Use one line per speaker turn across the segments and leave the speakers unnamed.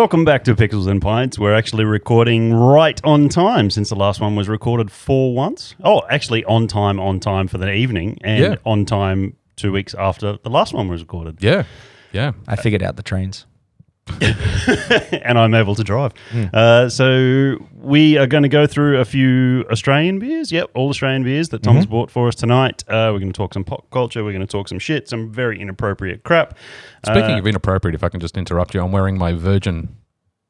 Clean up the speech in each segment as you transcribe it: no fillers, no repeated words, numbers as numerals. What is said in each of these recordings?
Welcome back to Pickles and Pints. We're actually recording right on time since the last one was recorded for once. Oh, actually on time for the evening and on time 2 weeks after the last one was recorded.
Yeah.
I figured out the trains.
And I'm able to drive. So we are going to go through a few Australian beers. Yep, all Australian beers that Tom's bought for us tonight. We're going to talk some pop culture. We're going to talk some shit, some very inappropriate crap.
Speaking of inappropriate, if I can just interrupt you, I'm wearing my Virgin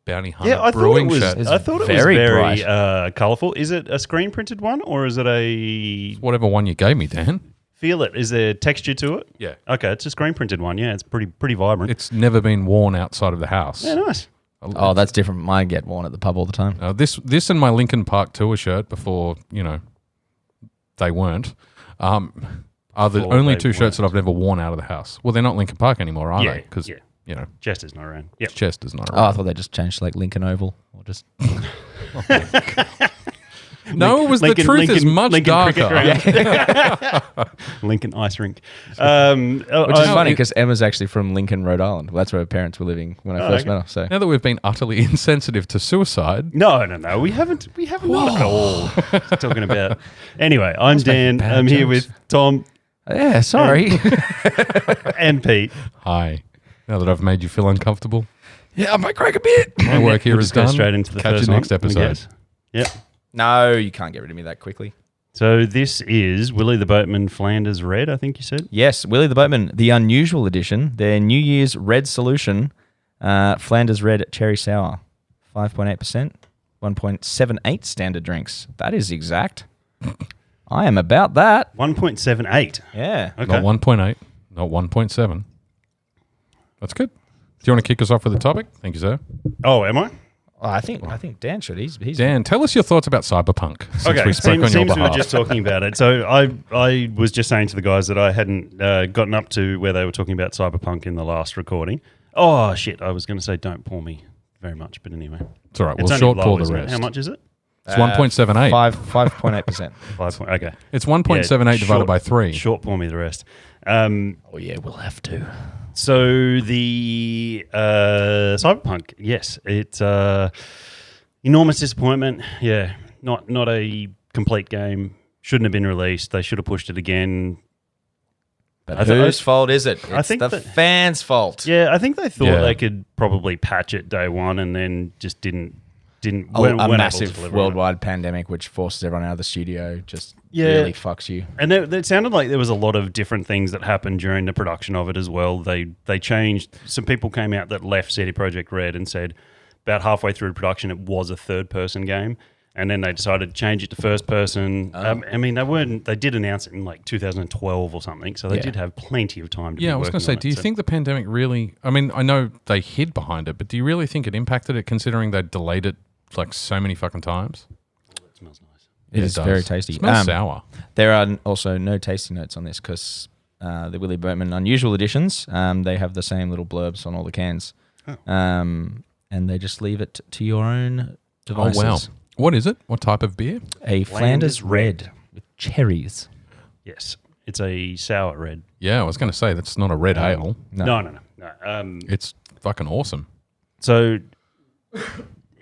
Bounty Hunter Brewing shirt.
I thought it was very colourful. Is it a screen printed one or is it a...
Whatever one you gave me, Dan.
Feel it. Is there texture to it?
Yeah.
Okay, it's a screen printed one. Yeah, it's pretty vibrant.
It's never been worn outside of the house.
Yeah, nice.
Oh, that's different. Mine get worn at the pub all the time.
This and my Linkin Park tour shirt before, they weren't, are the only two shirts that I've never worn out of the house. Well, they're not Linkin Park anymore, are they? Because,
Chester's not around. Yep.
Chester's not around.
Oh, I thought they just changed to like Lincoln Oval or just...
No, the truth is much darker.
Lincoln Ice Rink.
Which is funny because Emma's actually from Lincoln, Rhode Island. Well, that's where her parents were living when I first met her. So.
Now that we've been utterly insensitive to suicide.
No. We haven't not at all talking about. Anyway, I'm Dan. I'm here with Tom.
Yeah, sorry.
And Pete.
Hi. Now that I've made you feel uncomfortable.
Yeah, I might crack a bit.
My work here is
go
done.
Straight into the
Catch
first
you next
one,
episode.
Yep.
No, you can't get rid of me that quickly.
So this is Willie the Boatman Flanders Red, I think you said?
Yes, Willie the Boatman, the unusual edition, their New Year's Red Solution, Flanders Red Cherry Sour, 5.8%, 1.78 standard drinks. That is exact. I am about that.
1.78.
Yeah.
Okay.
Not 1.8, not 1.7. That's good. Do you want to kick us off with the topic? Thank you, sir.
Oh, am I?
Oh, I think Dan should. He's
Dan, tell us your thoughts about Cyberpunk. Since we spoke on your
seems we
behalf.
were just talking about it. So I was just saying to the guys that I hadn't gotten up to where they were talking about Cyberpunk in the last recording. Oh, shit. I was going to say don't pour me very much, but anyway.
It's all right.
It's
We'll short
low,
pour the
isn't it?
rest.
How much is it?
It's 1.78.
5.8%.
Okay.
It's 1.78 divided by 3.
Short pour me the rest.
Oh, yeah, we'll have to.
So the Cyberpunk, yes, it's enormous disappointment. Yeah, not a complete game. Shouldn't have been released. They should have pushed it again.
But whose fault is it? It's
I think
the fans' fault.
Yeah, I think they thought they could probably patch it day one and then just didn't.
A massive worldwide pandemic which forces everyone out of the studio just really fucks you.
And it sounded like there was a lot of different things that happened during the production of it as well. They changed. Some people came out that left CD Projekt Red and said about halfway through production it was a third-person game, and then they decided to change it to first-person. I mean, they did announce it in like 2012 or something, so they did have plenty of time to be working on it.
I was going to say, do you think the pandemic really... I mean, I know they hid behind it, but do you really think it impacted it considering they delayed it like so many fucking times?
It smells nice.
It is very tasty.
It smells sour.
There are also no tasting notes on this because the Willie Boatman Unusual Editions, they have the same little blurbs on all the cans. And they just leave it to your own devices.
Oh, wow. What is it? What type of beer?
A Flanders Red with cherries.
Yes. It's a sour red.
Yeah, I was going to say, that's not a red ale.
No.
It's fucking awesome.
So...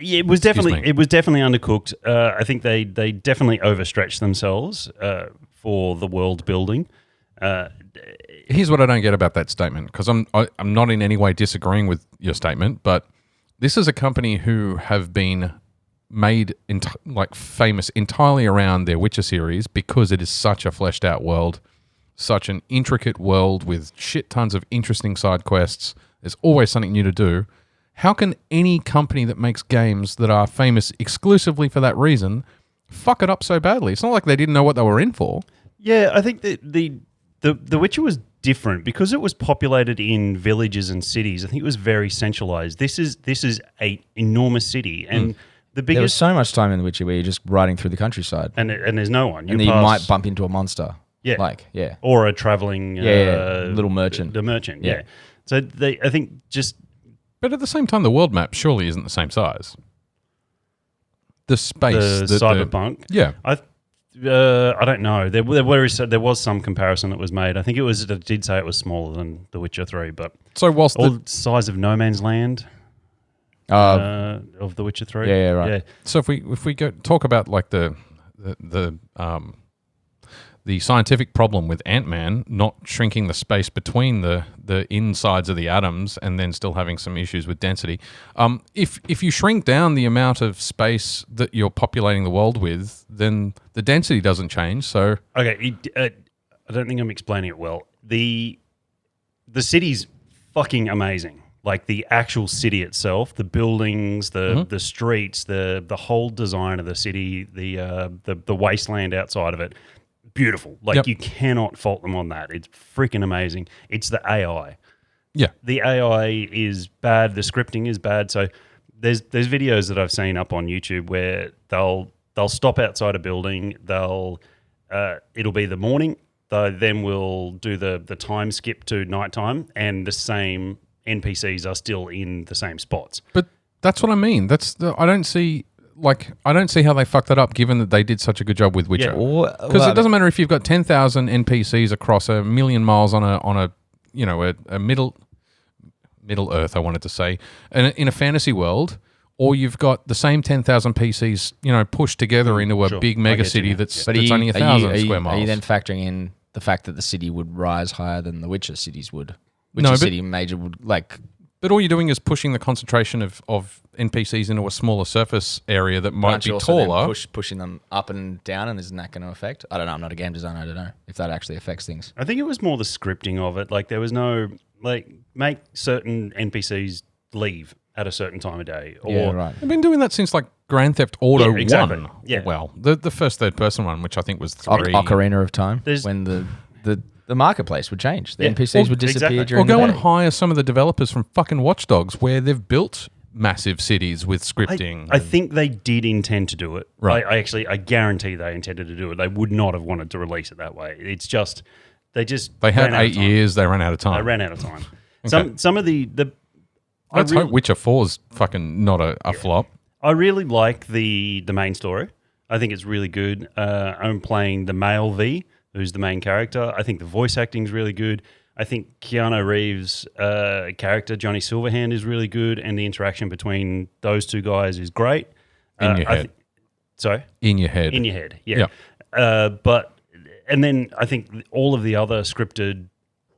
Yeah, it was definitely undercooked. I think they definitely overstretched themselves for the world building.
Here's what I don't get about that statement, because I'm not in any way disagreeing with your statement, but this is a company who have been made famous entirely around their Witcher series because it is such a fleshed out world, such an intricate world with shit tons of interesting side quests. There's always something new to do. How can any company that makes games that are famous exclusively for that reason fuck it up so badly? It's not like they didn't know what they were in for.
Yeah, I think that the Witcher was different because it was populated in villages and cities. I think it was very centralized. This is a enormous city, and the biggest.
There was so much time in The Witcher where you're just riding through the countryside,
and there's no one.
And then you might bump into a monster.
Yeah, or a traveling
little merchant.
The merchant, yeah. So I think just.
But at the same time, the world map surely isn't the same size. The space,
the Cyberpunk.
Yeah,
I don't know. There was some comparison that was made. I think it did say it was smaller than The Witcher 3, but
so whilst
the size of No Man's Land. of The Witcher 3.
Yeah, right.
Yeah.
So if we go talk about like the scientific problem with Ant-Man not shrinking the space between the insides of the atoms and then still having some issues with density. If you shrink down the amount of space that you're populating the world with, then the density doesn't change. So
Okay, I don't think I'm explaining it well. The city's fucking amazing. Like the actual city itself, the buildings, the streets, the whole design of the city, the wasteland outside of it, beautiful. Like you cannot fault them on that. It's freaking amazing. It's the AI.
yeah,
The AI is bad. The scripting is bad. So there's videos that I've seen up on YouTube where they'll stop outside a building. It'll be the morning. Then we'll do the time skip to nighttime, and the same NPCs are still in the same spots.
but that's what I mean. I don't see how they fucked that up, given that they did such a good job with Witcher. Because it doesn't matter if you've got 10,000 NPCs across 1,000,000 miles on a middle Earth, I wanted to say, in a fantasy world, or you've got the same 10,000 PCs, pushed together into a big mega city that's only 1,000 square miles.
Are you then factoring in the fact that the city would rise higher than the Witcher cities would? City major would like.
But all you're doing is pushing the concentration of NPCs into a smaller surface area that might be taller.
Pushing them up and down, and isn't that going to affect? I don't know. I'm not a game designer. I don't know if that actually affects things.
I think it was more the scripting of it. Like there was no make certain NPCs leave at a certain time of day. Or
right.
I've been doing that since like Grand Theft Auto 1.
Yeah.
Well, the first third person one, which I think was 3.
Ocarina of Time. When the marketplace would change. The NPCs would disappear during the
day. Or go
day.
and hire some of the developers from fucking Watch Dogs, where they've built massive cities with scripting.
I think they did intend to do it.
Right.
I guarantee they intended to do it. They would not have wanted to release it that way. It's just they
had 8 years. They ran out of time.
They ran out of time.
Okay.
Some of the
Let's hope Witcher 4 is fucking not a flop.
I really like the main story. I think it's really good. I'm playing the male V, who's the main character. I think the voice acting is really good. I think Keanu Reeves' character, Johnny Silverhand, is really good, and the interaction between those two guys is great.
In your head.
Sorry?
In your head.
In your head, yeah. And then I think all of the other scripted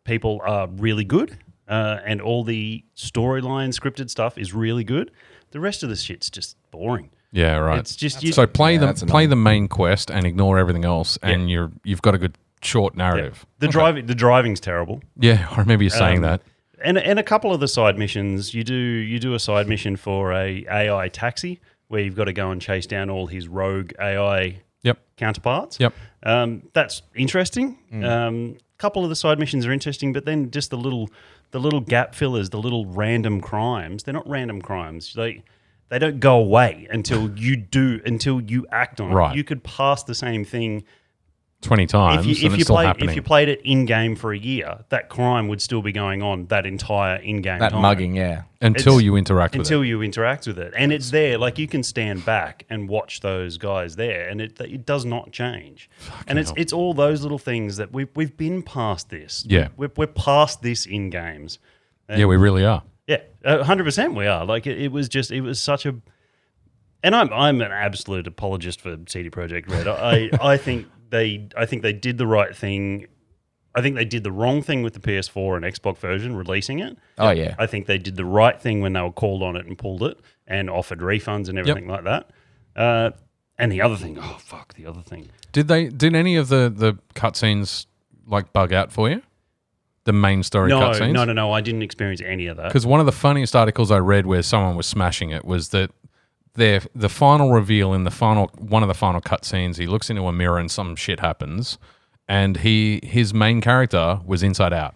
people are really good, and all the storyline scripted stuff is really good. The rest of the shit's just boring.
Yeah, right.
It's just
so play the main quest and ignore everything else, and you've got a good short narrative.
Yeah. The driving's terrible.
Yeah, I remember you saying that.
And a couple of the side missions, you do a side mission for a AI taxi where you've got to go and chase down all his rogue AI counterparts.
Yep.
That's interesting. Couple of the side missions are interesting, but then just the little gap fillers, the little random crimes. They're not random crimes. They don't go away until you act on it.
Right.
You could pass the same thing
20 times and it's still happening.
If you played it in-game for a year, that crime would still be going on that entire in-game time.
That mugging, yeah.
Until you interact with
it. And it's there. Like, you can stand back and watch those guys there, and it does not change. And it's all those little things that we've been past this.
Yeah.
We're past this in games.
Yeah, we really are.
Yeah, 100% we are. Like, it was such a... And I'm an absolute apologist for CD Projekt Red. I think they did the right thing. I think they did the wrong thing with the PS4 and Xbox version, releasing it.
Oh, yeah.
I think they did the right thing when they were called on it and pulled it and offered refunds and everything like that. And the other thing, the other thing.
Did any of the cutscenes like bug out for you? The main story cutscenes?
No. I didn't experience any of that.
Because one of the funniest articles I read where someone was smashing it was that the final reveal in one of the final cutscenes, he looks into a mirror and some shit happens, and his main character was inside out.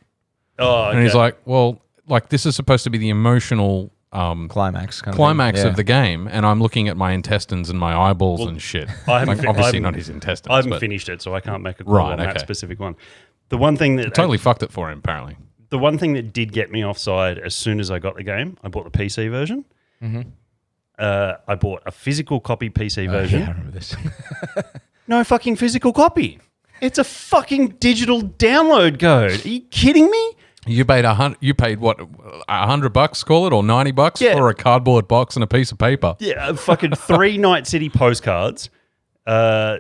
Oh, okay.
And he's like, well, like this is supposed to be the emotional
climax
of the game, and I'm looking at my intestines and my eyeballs and shit. Obviously not his intestines.
I haven't finished it, so I can't make a call on that specific one. The one thing that
totally fucked it for him, apparently.
The one thing that did get me offside as soon as I got the game, I bought the PC version.
Mm-hmm.
I bought a physical copy PC version.
Yeah, I remember this.
No fucking physical copy. It's a fucking digital download code. Are you kidding me?
You paid what, $100, call it, or $90
Yeah.
for a cardboard box and a piece of paper.
Yeah, fucking 3 Night City postcards,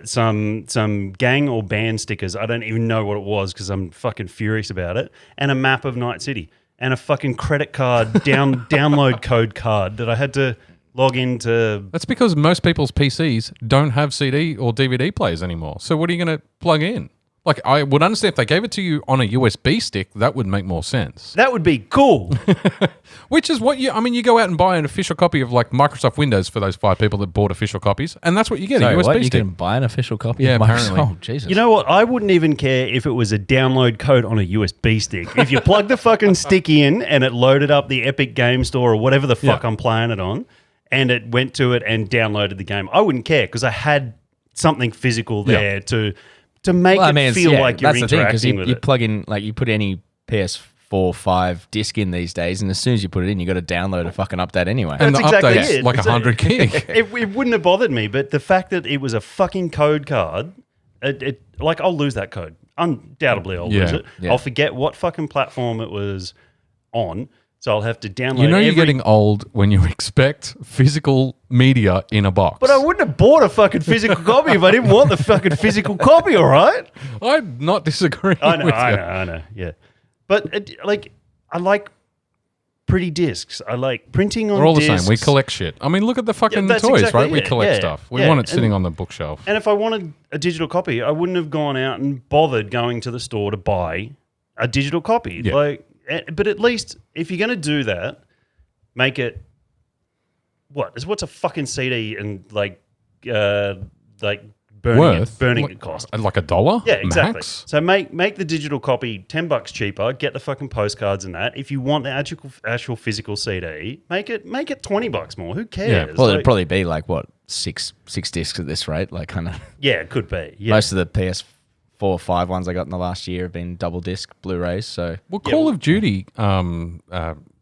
some gang or band stickers. I don't even know what it was because I'm fucking furious about it. And a map of Night City and a fucking credit card download code card that I had to log into.
That's because most people's PCs don't have CD or DVD players anymore. So what are you going to plug in? Like, I would understand if they gave it to you on a USB stick, that would make more sense.
That would be cool.
Which is what you go out and buy an official copy of like Microsoft Windows for those 5 people that bought official copies, and that's what you get,
Sorry,
a USB
what? You
stick.
can buy an official copy
Yeah,
of Microsoft?
apparently.
Oh, Jesus.
You know what? I wouldn't even care if it was a download code on a USB stick. If you plug the fucking stick in and it loaded up the Epic Game Store or whatever the fuck I'm playing it on, and it went to it and downloaded the game, I wouldn't care because I had something physical there to make it feel like you're interacting with
you
it.
plug in, like, you put any PS4, 5 disc in these days, and as soon as you put it in, you got to download a fucking update anyway.
And the
That's exactly
update's
it.
like 100 gig.
It wouldn't have bothered me, but the fact that it was a fucking code card, like, I'll lose that code. Undoubtedly, I'll lose it.
Yeah.
I'll forget what fucking platform it was on, so I'll have to download.
You know you're getting old when you expect physical media in a box.
But I wouldn't have bought a fucking physical copy if I didn't want the fucking physical copy. All right.
I'm not disagreeing
I know.
with
I
you.
know. I know. Yeah, but I like pretty discs. I like printing on.
We're all the
discs.
same. We collect shit. I mean, look at the fucking
that's
toys,
exactly
right? We
it.
collect
Yeah.
stuff. We
Yeah.
want it sitting
And-
on the bookshelf.
And if I wanted a digital copy, I wouldn't have gone out and bothered going to the store to buy a digital copy.
Yeah.
But at least if you're going to do that, make it what's a fucking CD and burning it cost.
Like $1?
Yeah, exactly.
Max?
So make the digital copy $10 cheaper. Get the fucking postcards and that. If you want the actual physical CD, make it $20 more. Who cares?
Well, it'd probably be like, what, six discs at this rate? Like, kind of.
Yeah, it could be. Yeah.
Most of the PS4, 5 ones I got in the last year have been double disc Blu-rays. So
Well, Call of Duty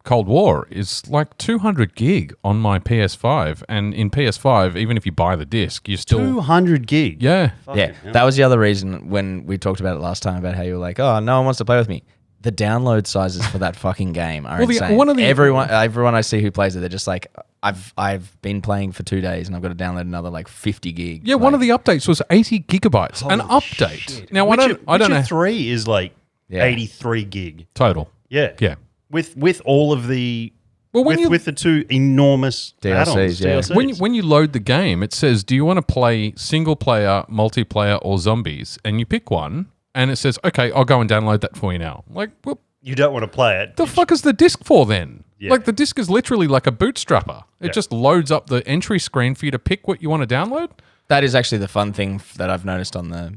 Cold War is like 200 gig on my PS5. And in PS5, even if you buy the disc, you still...
200 gig.
Yeah.
yeah, that was the other reason when we talked about it last time about how you were like, oh, no one wants to play with me. The download sizes for that fucking game are insane. Everyone I see who plays it, they're just like, I've been playing for 2 days and I've got to download another like 50 gig.
Yeah, one of the updates was 80 gigabytes. An update.
Shit.
Now,
Witcher
I don't know.
3 is like
Yeah.
83 gig.
Total.
Yeah.
Yeah.
With all of the...
Well, when
with the 2 enormous
DLCs,
add-ons,
yeah.
DLCs.
When you load the game, it says, do you want to play single player, multiplayer, or zombies? And you pick one, and it says, okay, I'll go and download that for you now. Like, well,
You don't want to play it.
the fuck is the disc for then?
Yeah.
Like, the disc is literally like a bootstrapper. It
Yeah.
just loads up the entry screen for you to pick what you want to download.
That is actually the fun thing that I've noticed on the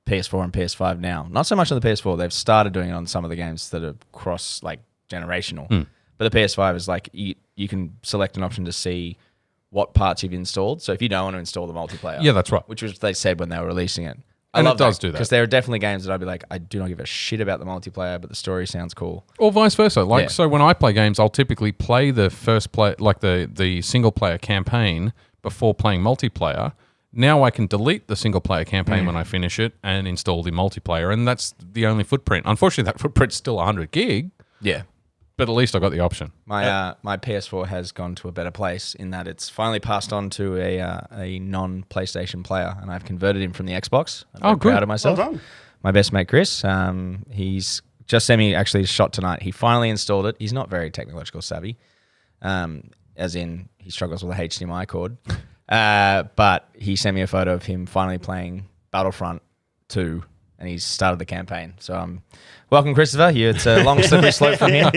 PS4 and PS5 now. Not so much on the PS4. They've started doing it on some of the games that are cross like generational. But the PS5 is like you can select an option to see what parts you've installed. So if you don't want to install the multiplayer,
Yeah, that's right.
which was what they said when they were releasing it.
And it does do that.
because there are definitely games that I'd be like, I do not give a shit about the multiplayer, but the story sounds cool.
Or vice versa. Like,
Yeah.
so when I play games, I'll typically play the first play, like the single player campaign before playing multiplayer. Now I can delete the single player campaign when I finish it and install the multiplayer. And that's the only footprint. Unfortunately, that footprint's still 100 gig,
Yeah.
but at least I got the option.
My my PS4 has gone to a better place in that it's finally passed on to a non-PlayStation player, and I've converted him from the Xbox. I'm very
good.
proud of myself.
Well done.
My best mate Chris, he's just sent me actually a shot tonight. He finally installed it. He's not very technological savvy, as in he struggles with a HDMI cord. But he sent me a photo of him finally playing Battlefront 2, and he's started the campaign. So welcome, Christopher. It's a long slippery slope from here.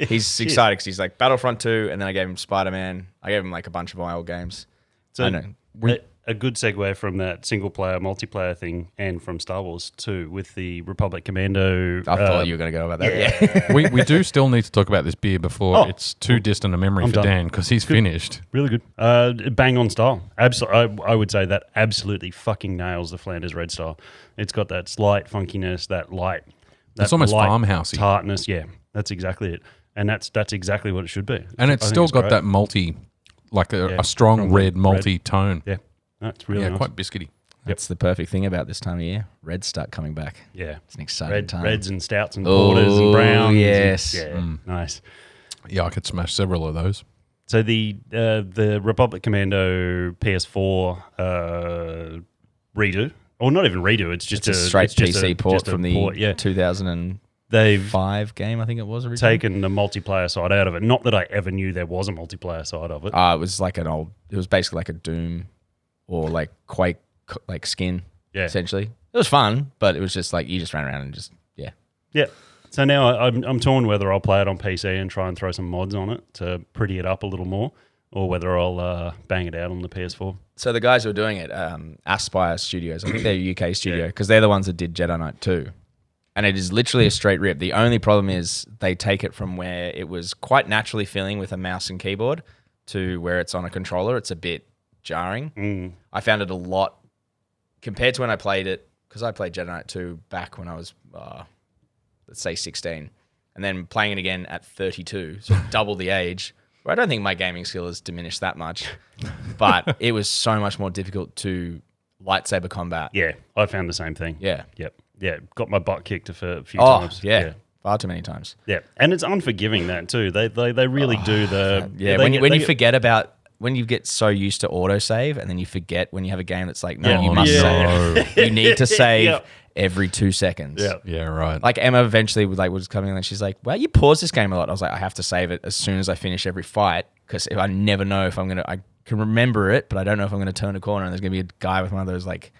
He's excited because he's like Battlefront 2, and then I gave him Spider-Man. I gave him like a bunch of my old games.
So
I know.
a good segue from that single player, multiplayer thing and from Star Wars 2 with the Republic Commando.
I thought you were going to go about that. Yeah.
we do still need to talk about this beer before
Oh.
it's too distant a memory
I'm
for
done.
Dan because he's finished.
Really good. Bang on style. I would say that absolutely fucking nails the Flanders Red style. It's got that slight funkiness, that light.
It's almost
light
farmhousey.
tartness. Yeah, that's exactly it. And that's exactly what it should be.
And
I
it's
think
still got
great.
that malty, like
Yeah,
a strong
strong
red
red.
malty tone.
Yeah, that's really nice.
Quite biscuity.
That's the perfect thing about this time of year. Reds start coming back.
Yeah.
It's an exciting time.
Reds and stouts and porters and browns.
Yes.
Nice.
Yeah, I could smash several of those.
So the Republic Commando PS4 redo, or not even redo, it's just
It's a straight PC port
just a
from the
port,
2005 game, I think it was originally.
taken the multiplayer side out of it. Not that I ever knew there was a multiplayer side of it.
It was like it was basically like a Doom or like Quake like skin, essentially. It was fun, but it was just like you just ran around and just,
Yeah. So now I'm torn whether I'll play it on PC and try and throw some mods on it to pretty it up a little more, or whether I'll bang it out on the PS4.
So the guys who are doing it, Aspire Studios, I think they're a UK studio, because they're the ones that did Jedi Knight 2. And it is literally a straight rip. The only problem is they take it from where it was quite naturally feeling with a mouse and keyboard to where it's on a controller. It's a bit jarring. I found it a lot, compared to when I played it, because I played Jedi Knight 2 back when I was, let's say 16, and then playing it again at 32, so double the age, where I don't think my gaming skill has diminished that much, but it was so much more difficult to lightsaber combat.
Yeah, I found the same thing.
Yeah.
Yep. Yeah, got my butt kicked a few times.
Yeah. Far too many times.
Yeah, and it's unforgiving that too. They really do the...
Yeah, when you forget about... When you get so used to autosave and then you forget when you have a game that's like, no, you must save. You need to save every 2 seconds.
Yeah, right.
Like Emma eventually was coming and she's like, well, you pause this game a lot. I was like, I have to save it as soon as I finish every fight because I never know if I'm going to... I can remember it, but I don't know if I'm going to turn a corner and there's going to be a guy with one of those like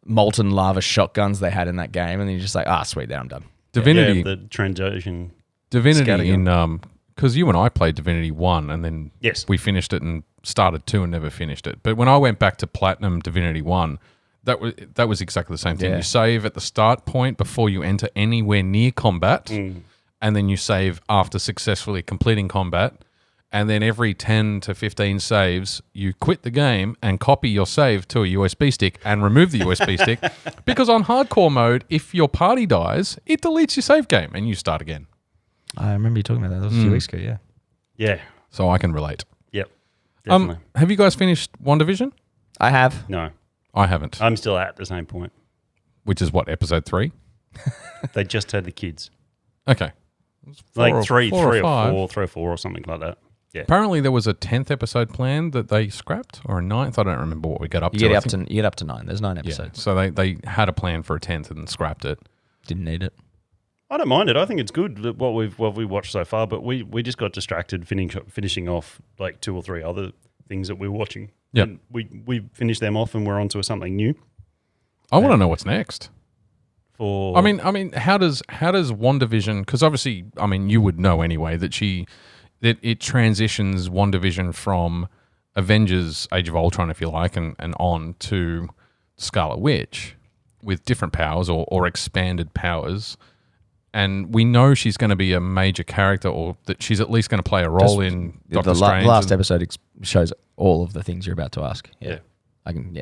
molten lava shotguns they had in that game. And then you're just like, sweet, there, I'm done.
Divinity.
the transition.
Divinity in... Because you and I played Divinity 1 and then
Yes.
we finished it and started 2 and never finished it. But when I went back to Platinum Divinity 1, that was exactly the same thing.
Yeah.
You save at the start point before you enter anywhere near combat, and then you save after successfully completing combat. And then every 10 to 15 saves, you quit the game and copy your save to a USB stick and remove the USB stick. Because on hardcore mode, if your party dies, it deletes your save game and you start again.
I remember you talking about that. That was a few weeks ago, yeah.
Yeah.
So I can relate.
Yep. Definitely.
Have you guys finished WandaVision?
I have.
No.
I haven't.
I'm still at the same point.
Which is what, episode 3?
They just had the kids.
Okay.
Like three or
five.
four or something like that. Yeah.
Apparently there was a 10th episode planned that they scrapped, or a 9th. I don't remember what we got up to.
You get up to 9. There's 9
Yeah.
episodes.
So they had a plan for a 10th and scrapped it.
Didn't need it.
I don't mind it. I think it's good what we watched so far, but we just got distracted finishing off like 2 or 3 other things that we were watching.
Yep.
And we finished them off and we're on to something new.
I want to know what's next.
For
I mean, how does WandaVision? Because obviously, you would know anyway that it transitions WandaVision from Avengers: Age of Ultron, if you like, and on to Scarlet Witch with different powers or expanded powers. And we know she's going to be a major character, or that she's at least going to play a role in Doctor Strange.
The last episode shows all of the things you're about to ask. Yeah. I can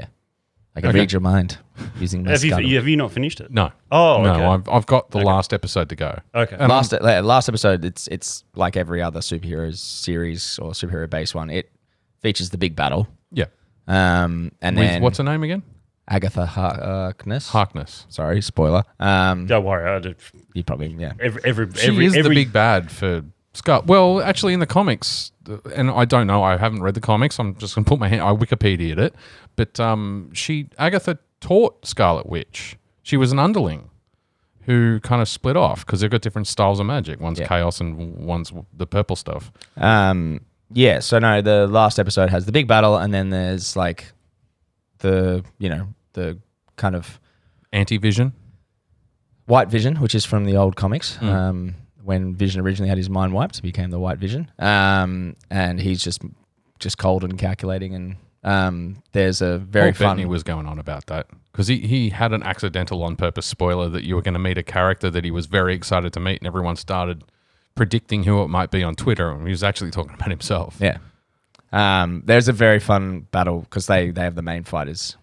read your mind using my
have you not finished it?
No.
Oh, okay.
No, I've got the last episode to go.
Okay.
And
last episode, it's like every other superhero series or superhero based one. It features the big battle.
Yeah.
And
With,
then
what's her name again?
Agatha Harkness.
Harkness.
Sorry, spoiler.
Don't worry.
You probably
She is the big bad for Scarlet. Well, actually, in the comics, and I don't know, I haven't read the comics. I'm just going to put my hand. I Wikipedia'd it, but Agatha taught Scarlet Witch. She was an underling who kind of split off because they've got different styles of magic. One's chaos and one's the purple stuff.
Yeah. So no, the last episode has the big battle, and then there's like the kind of
Anti-Vision.
White Vision, which is from the old comics. When Vision originally had his mind wiped, he became the White Vision. And he's just cold and calculating. And there's a very fun...
Bettany was going on about that because he had an accidental on purpose spoiler that you were going to meet a character that he was very excited to meet, and everyone started predicting who it might be on Twitter, and he was actually talking about himself.
Yeah. There's a very fun battle because they have the main fight is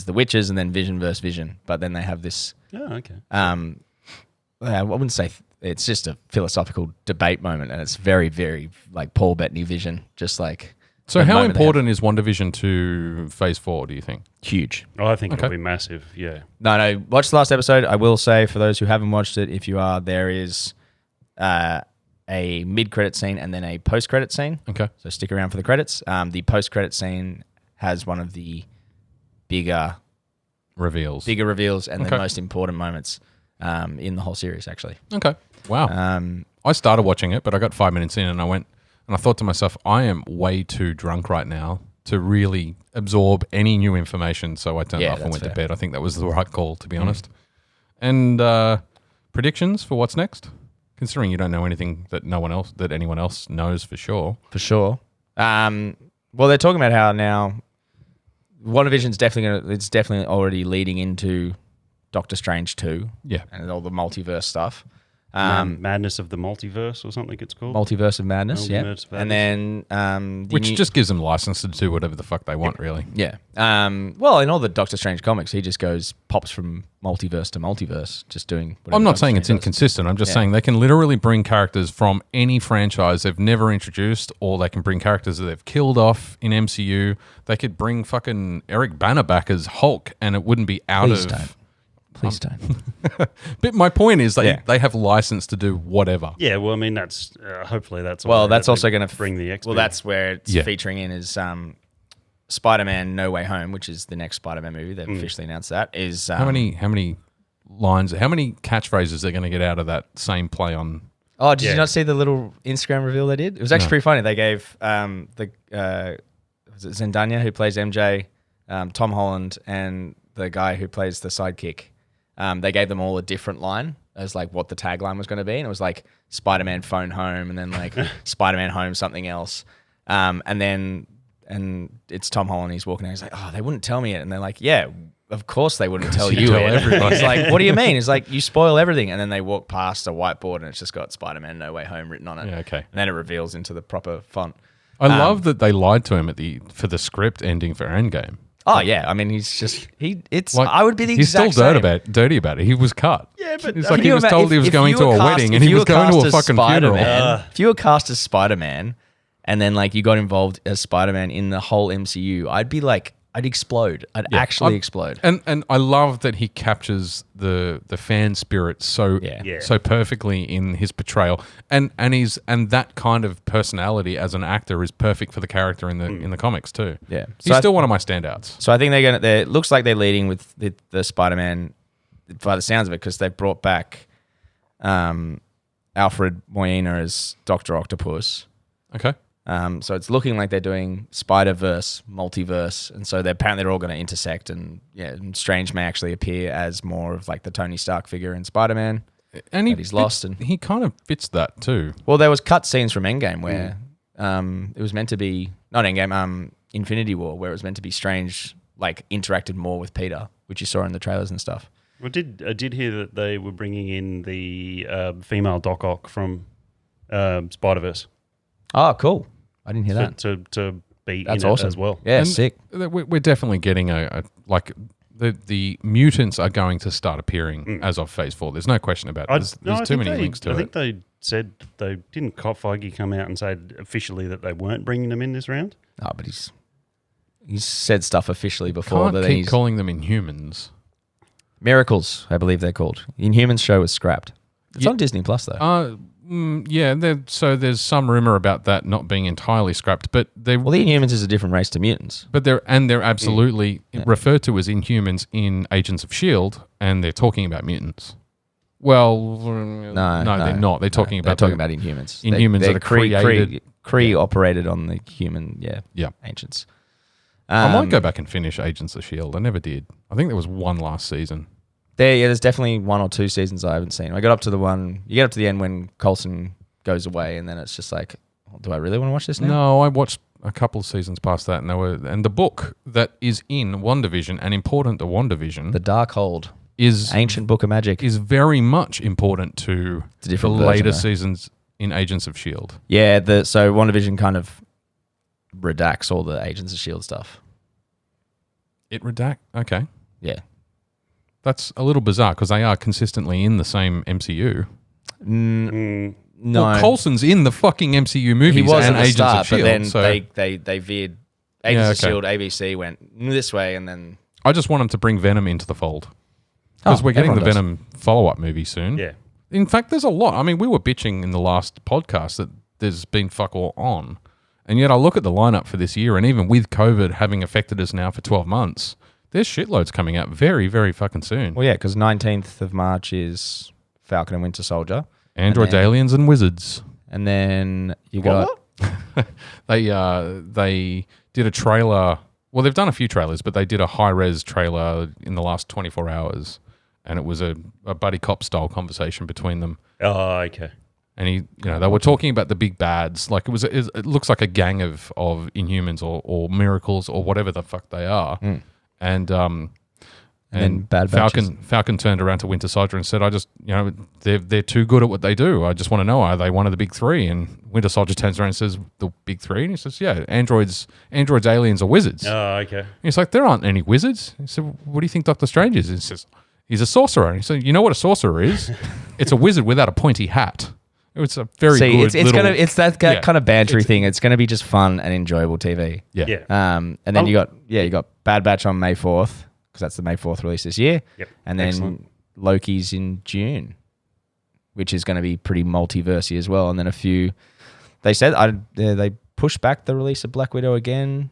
the witches and then Vision versus Vision, but then they have this...
Oh, okay.
I wouldn't say it's just a philosophical debate moment, and it's very, very like Paul Bettany Vision, just like
So
at the
how
moment they
important is WandaVision to Phase 4, do you think?
Huge.
Oh, I think
Okay.
it'll be massive. Yeah.
No. Watch the last episode. I will say, for those who haven't watched it, if you are, there is a mid-credit scene and then a post-credit scene.
Okay.
So stick around for the credits. The post-credit scene has one of the bigger
Reveals.
and
Okay.
the most important moments in the whole series, actually.
Okay. Wow. I started watching it, but I got 5 minutes in and I went and I thought to myself, I am way too drunk right now to really absorb any new information. So I turned off and
that's
went to
fair.
bed. I think that was the right call, to be honest. And predictions for what's next? Considering you don't know anything that anyone else knows for sure.
For sure. Well, they're talking about how now WandaVision's it's definitely already leading into Doctor Strange 2
Yeah.
and all the multiverse stuff.
Madness of the Multiverse or something it's called.
Multiverse of Madness, yeah.
Multiverse of
And then
Which just gives them license to do whatever the fuck they want, really.
yeah. Well, in all the Doctor Strange comics, he just pops from multiverse to multiverse, just doing whatever
I'm not
Doctor
saying it's
Strange does.
inconsistent. I'm just
Yeah.
saying they can literally bring characters from any franchise they've never introduced, or they can bring characters that they've killed off in MCU. They could bring fucking Eric Banner back as Hulk, and it wouldn't be out
Please
of.
don't. Please don't.
But my point is,
Yeah.
they have license to do whatever.
Yeah, well, I mean, that's hopefully that's
Well,
all
that's
that
also
they
going to
bring the X.
Well, that's where it's
Yeah.
featuring in is Spider-Man: No Way Home, which is the next Spider-Man movie. They've officially announced that. Is
How many lines? How many catchphrases they're going to get out of that same play on?
Oh, did
Yeah.
you not see the little Instagram reveal they did? It was actually
No.
pretty funny. They gave was it Zendaya, who plays MJ, Tom Holland, and the guy who plays the sidekick. They gave them all a different line as like what the tagline was going to be, and it was like Spider-Man phone home, and then like Spider-Man home something else, and it's Tom Holland. He's walking out. He's like, "Oh, they wouldn't tell me it," and they're like, "Yeah, of course they wouldn't tell you
tell
it."
everybody.
It's like, "What do you mean?" It's like you spoil everything, and then they walk past a whiteboard, and it's just got Spider-Man: No Way Home written on it.
Yeah, okay.
And then it reveals into the proper font.
I love that they lied to him for the script ending for Endgame.
Oh yeah, I mean he's just it's.
Like,
I would be the
he's
exact
still
same.
dirty about it. He was cut.
Yeah, but
it's
I
like
mean,
he was
you
told
ima-
he was
if
going
you
to
were
a
cast-
wedding
if
and he
you
was
were
going to a
cast as
fucking funeral.
Spider-Man, if you were cast as Spider-Man, and then like you got involved as Spider-Man in the whole MCU, I'd be like, I'd explode. I'd actually explode.
And I love that he captures the fan spirit so
Yeah.
so perfectly in his portrayal, and that kind of personality as an actor is perfect for the character in the comics too.
Yeah.
he's
So
still one of my standouts.
So I think it looks like they're leading with the Spider-Man by the sounds of it, because they've brought back Alfred Molina as Dr. Octopus.
Okay,
So it's looking like they're doing Spider-Verse, multiverse, and so they're all going to intersect, and and Strange may actually appear as more of like the Tony Stark figure in Spider-Man.
and
That he's lost and-
he kind of fits that too.
Well, there was cut scenes from Endgame where it was meant to be not Endgame, Infinity War, where it was meant to be Strange like interacted more with Peter, which you saw in the trailers and stuff.
I did hear that they were bringing in the female Doc Ock from Spider-Verse
Oh, cool! I didn't hear that.
to be
That's
in it
awesome
as well.
Yeah,
And
sick.
We're definitely getting the mutants are going to start appearing as of Phase 4. There's no question about it. There's too many links to
I
it.
think they said they didn't. Feige come out and say officially that they weren't bringing them in this round.
Oh, but he's said stuff officially before.
Can't
But then
keep
he's
calling them Inhumans.
Miracles, I believe they're called. Inhumans show was scrapped. It's
Yeah.
on Disney Plus though.
So there's some rumor about that not being entirely scrapped, but
Well, the Inhumans is a different race to mutants.
they're absolutely referred to as Inhumans in Agents of S.H.I.E.L.D., and they're talking about mutants. Well, no, they're not. They're talking about
Inhumans.
Inhumans that are created.
Kree operated on the human,
Yeah.
ancients.
I might go back and finish Agents of S.H.I.E.L.D. I never did. I think there was one last season.
There's definitely one or two seasons I haven't seen. I got up to you get up to the end when Coulson goes away, and then it's just like, do I really want to watch this now?
No, I watched a couple of seasons past that, and the book that is in WandaVision and important to WandaVision
The Darkhold,
is
ancient book of magic.
is very much important to
It's a
the
different version,
later
though.
seasons in Agents of S.H.I.E.L.D.
Yeah, so WandaVision kind of redacts all the Agents of S.H.I.E.L.D. stuff.
It redact. Okay,
Yeah.
that's a little bizarre because they are consistently in the same MCU.
No.
Well, Coulson's in the fucking MCU movies
He was
and
at the
Agents
start,
of S.H.I.E.L.D.
but then
so
they veered. Agents
Yeah,
of S.H.I.E.L.D., ABC went this way, and then...
I just want him to bring Venom into the fold. Because we're getting the
everyone does.
Venom follow-up movie soon.
Yeah.
In fact, there's a lot. I mean, we were bitching in the last podcast that there's been fuck all on. And yet I look at the lineup for this year, and even with COVID having affected us now for 12 months, there's shitloads coming out very, very fucking soon.
Well, yeah, because 19th of March is Falcon and Winter Soldier.
Androids,
then-
Aliens, and Wizards.
And then you got...
They did a trailer. Well, they've done a few trailers, but they did a high-res trailer in the last 24 hours. And it was a buddy cop style conversation between them.
Oh, okay.
And they were talking about the big bads. Like it looks like a gang of Inhumans or Miracles or whatever the fuck they are. And
then Bad Batches.
Falcon turned around to Winter Soldier and said, they're too good at what they do. I just want to know, are they one of the big three? And Winter Soldier turns around and says, the big three? And he says, yeah, androids, aliens, or wizards.
Oh, okay.
And he's like, there aren't any wizards. He said, what do you think Doctor Strange is? He says, he's a sorcerer. And he said, you know what a sorcerer is? It's a wizard without a pointy hat. It's a very good
it's that kind of bantery thing. It's going to be just fun and enjoyable TV.
Yeah.
And then you got Bad Batch on May 4th because that's the May 4th release this year.
Yep.
And then
Excellent.
Loki's in June, which is going to be pretty multiversey as well. And then a few, they said they pushed back the release of Black Widow again,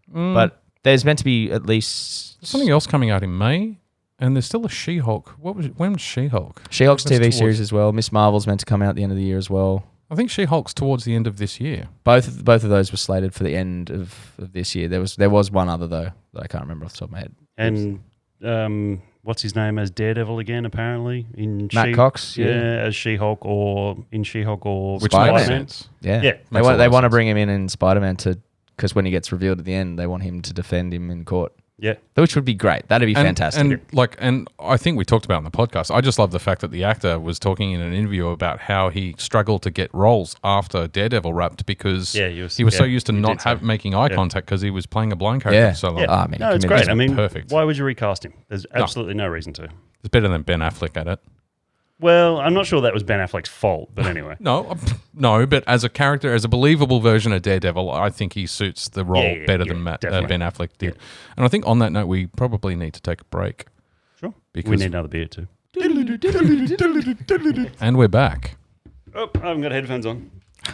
but there's meant to be at least
something else coming out in May. And there's still a She-Hulk. When was She-Hulk?
She-Hulk's
That's
TV series as well. Miss Marvel's meant to come out at the end of the year as well.
I think She-Hulk's towards the end of this year.
Both of those were slated for the end of this year. There was one other though that I can't remember off the top of my head.
And what's his name as Daredevil again? Apparently in
Matt Cox, yeah.
as She-Hulk or in She-Hulk or
Which
Spider-Man.
makes sense.
Yeah,
Yeah.
They
Makes a lot
want
of
to
sense.
bring him in Spider-Man because when he gets revealed at the end, they want him to defend him in court,
Yeah.
which would be great. That'd be fantastic.
And I think we talked about it on the podcast. I just love the fact that the actor was talking in an interview about how he struggled to get roles after Daredevil wrapped because he was so used to not making eye contact because he was playing a blind character
Yeah.
for so long.
Yeah.
I mean,
no, it's
committed.
great. I mean,
perfect.
Why would you recast him? There's absolutely no reason to.
It's better than Ben Affleck at it.
Well, I'm not sure that was Ben Affleck's fault, but anyway.
No, but as a character, as a believable version of Daredevil, I think he suits the role better than Ben Affleck did.
Yeah.
And I think on that note, we probably need to take a break.
Sure.
Because
We need another beer too.
And we're back.
Oh, I haven't got headphones on.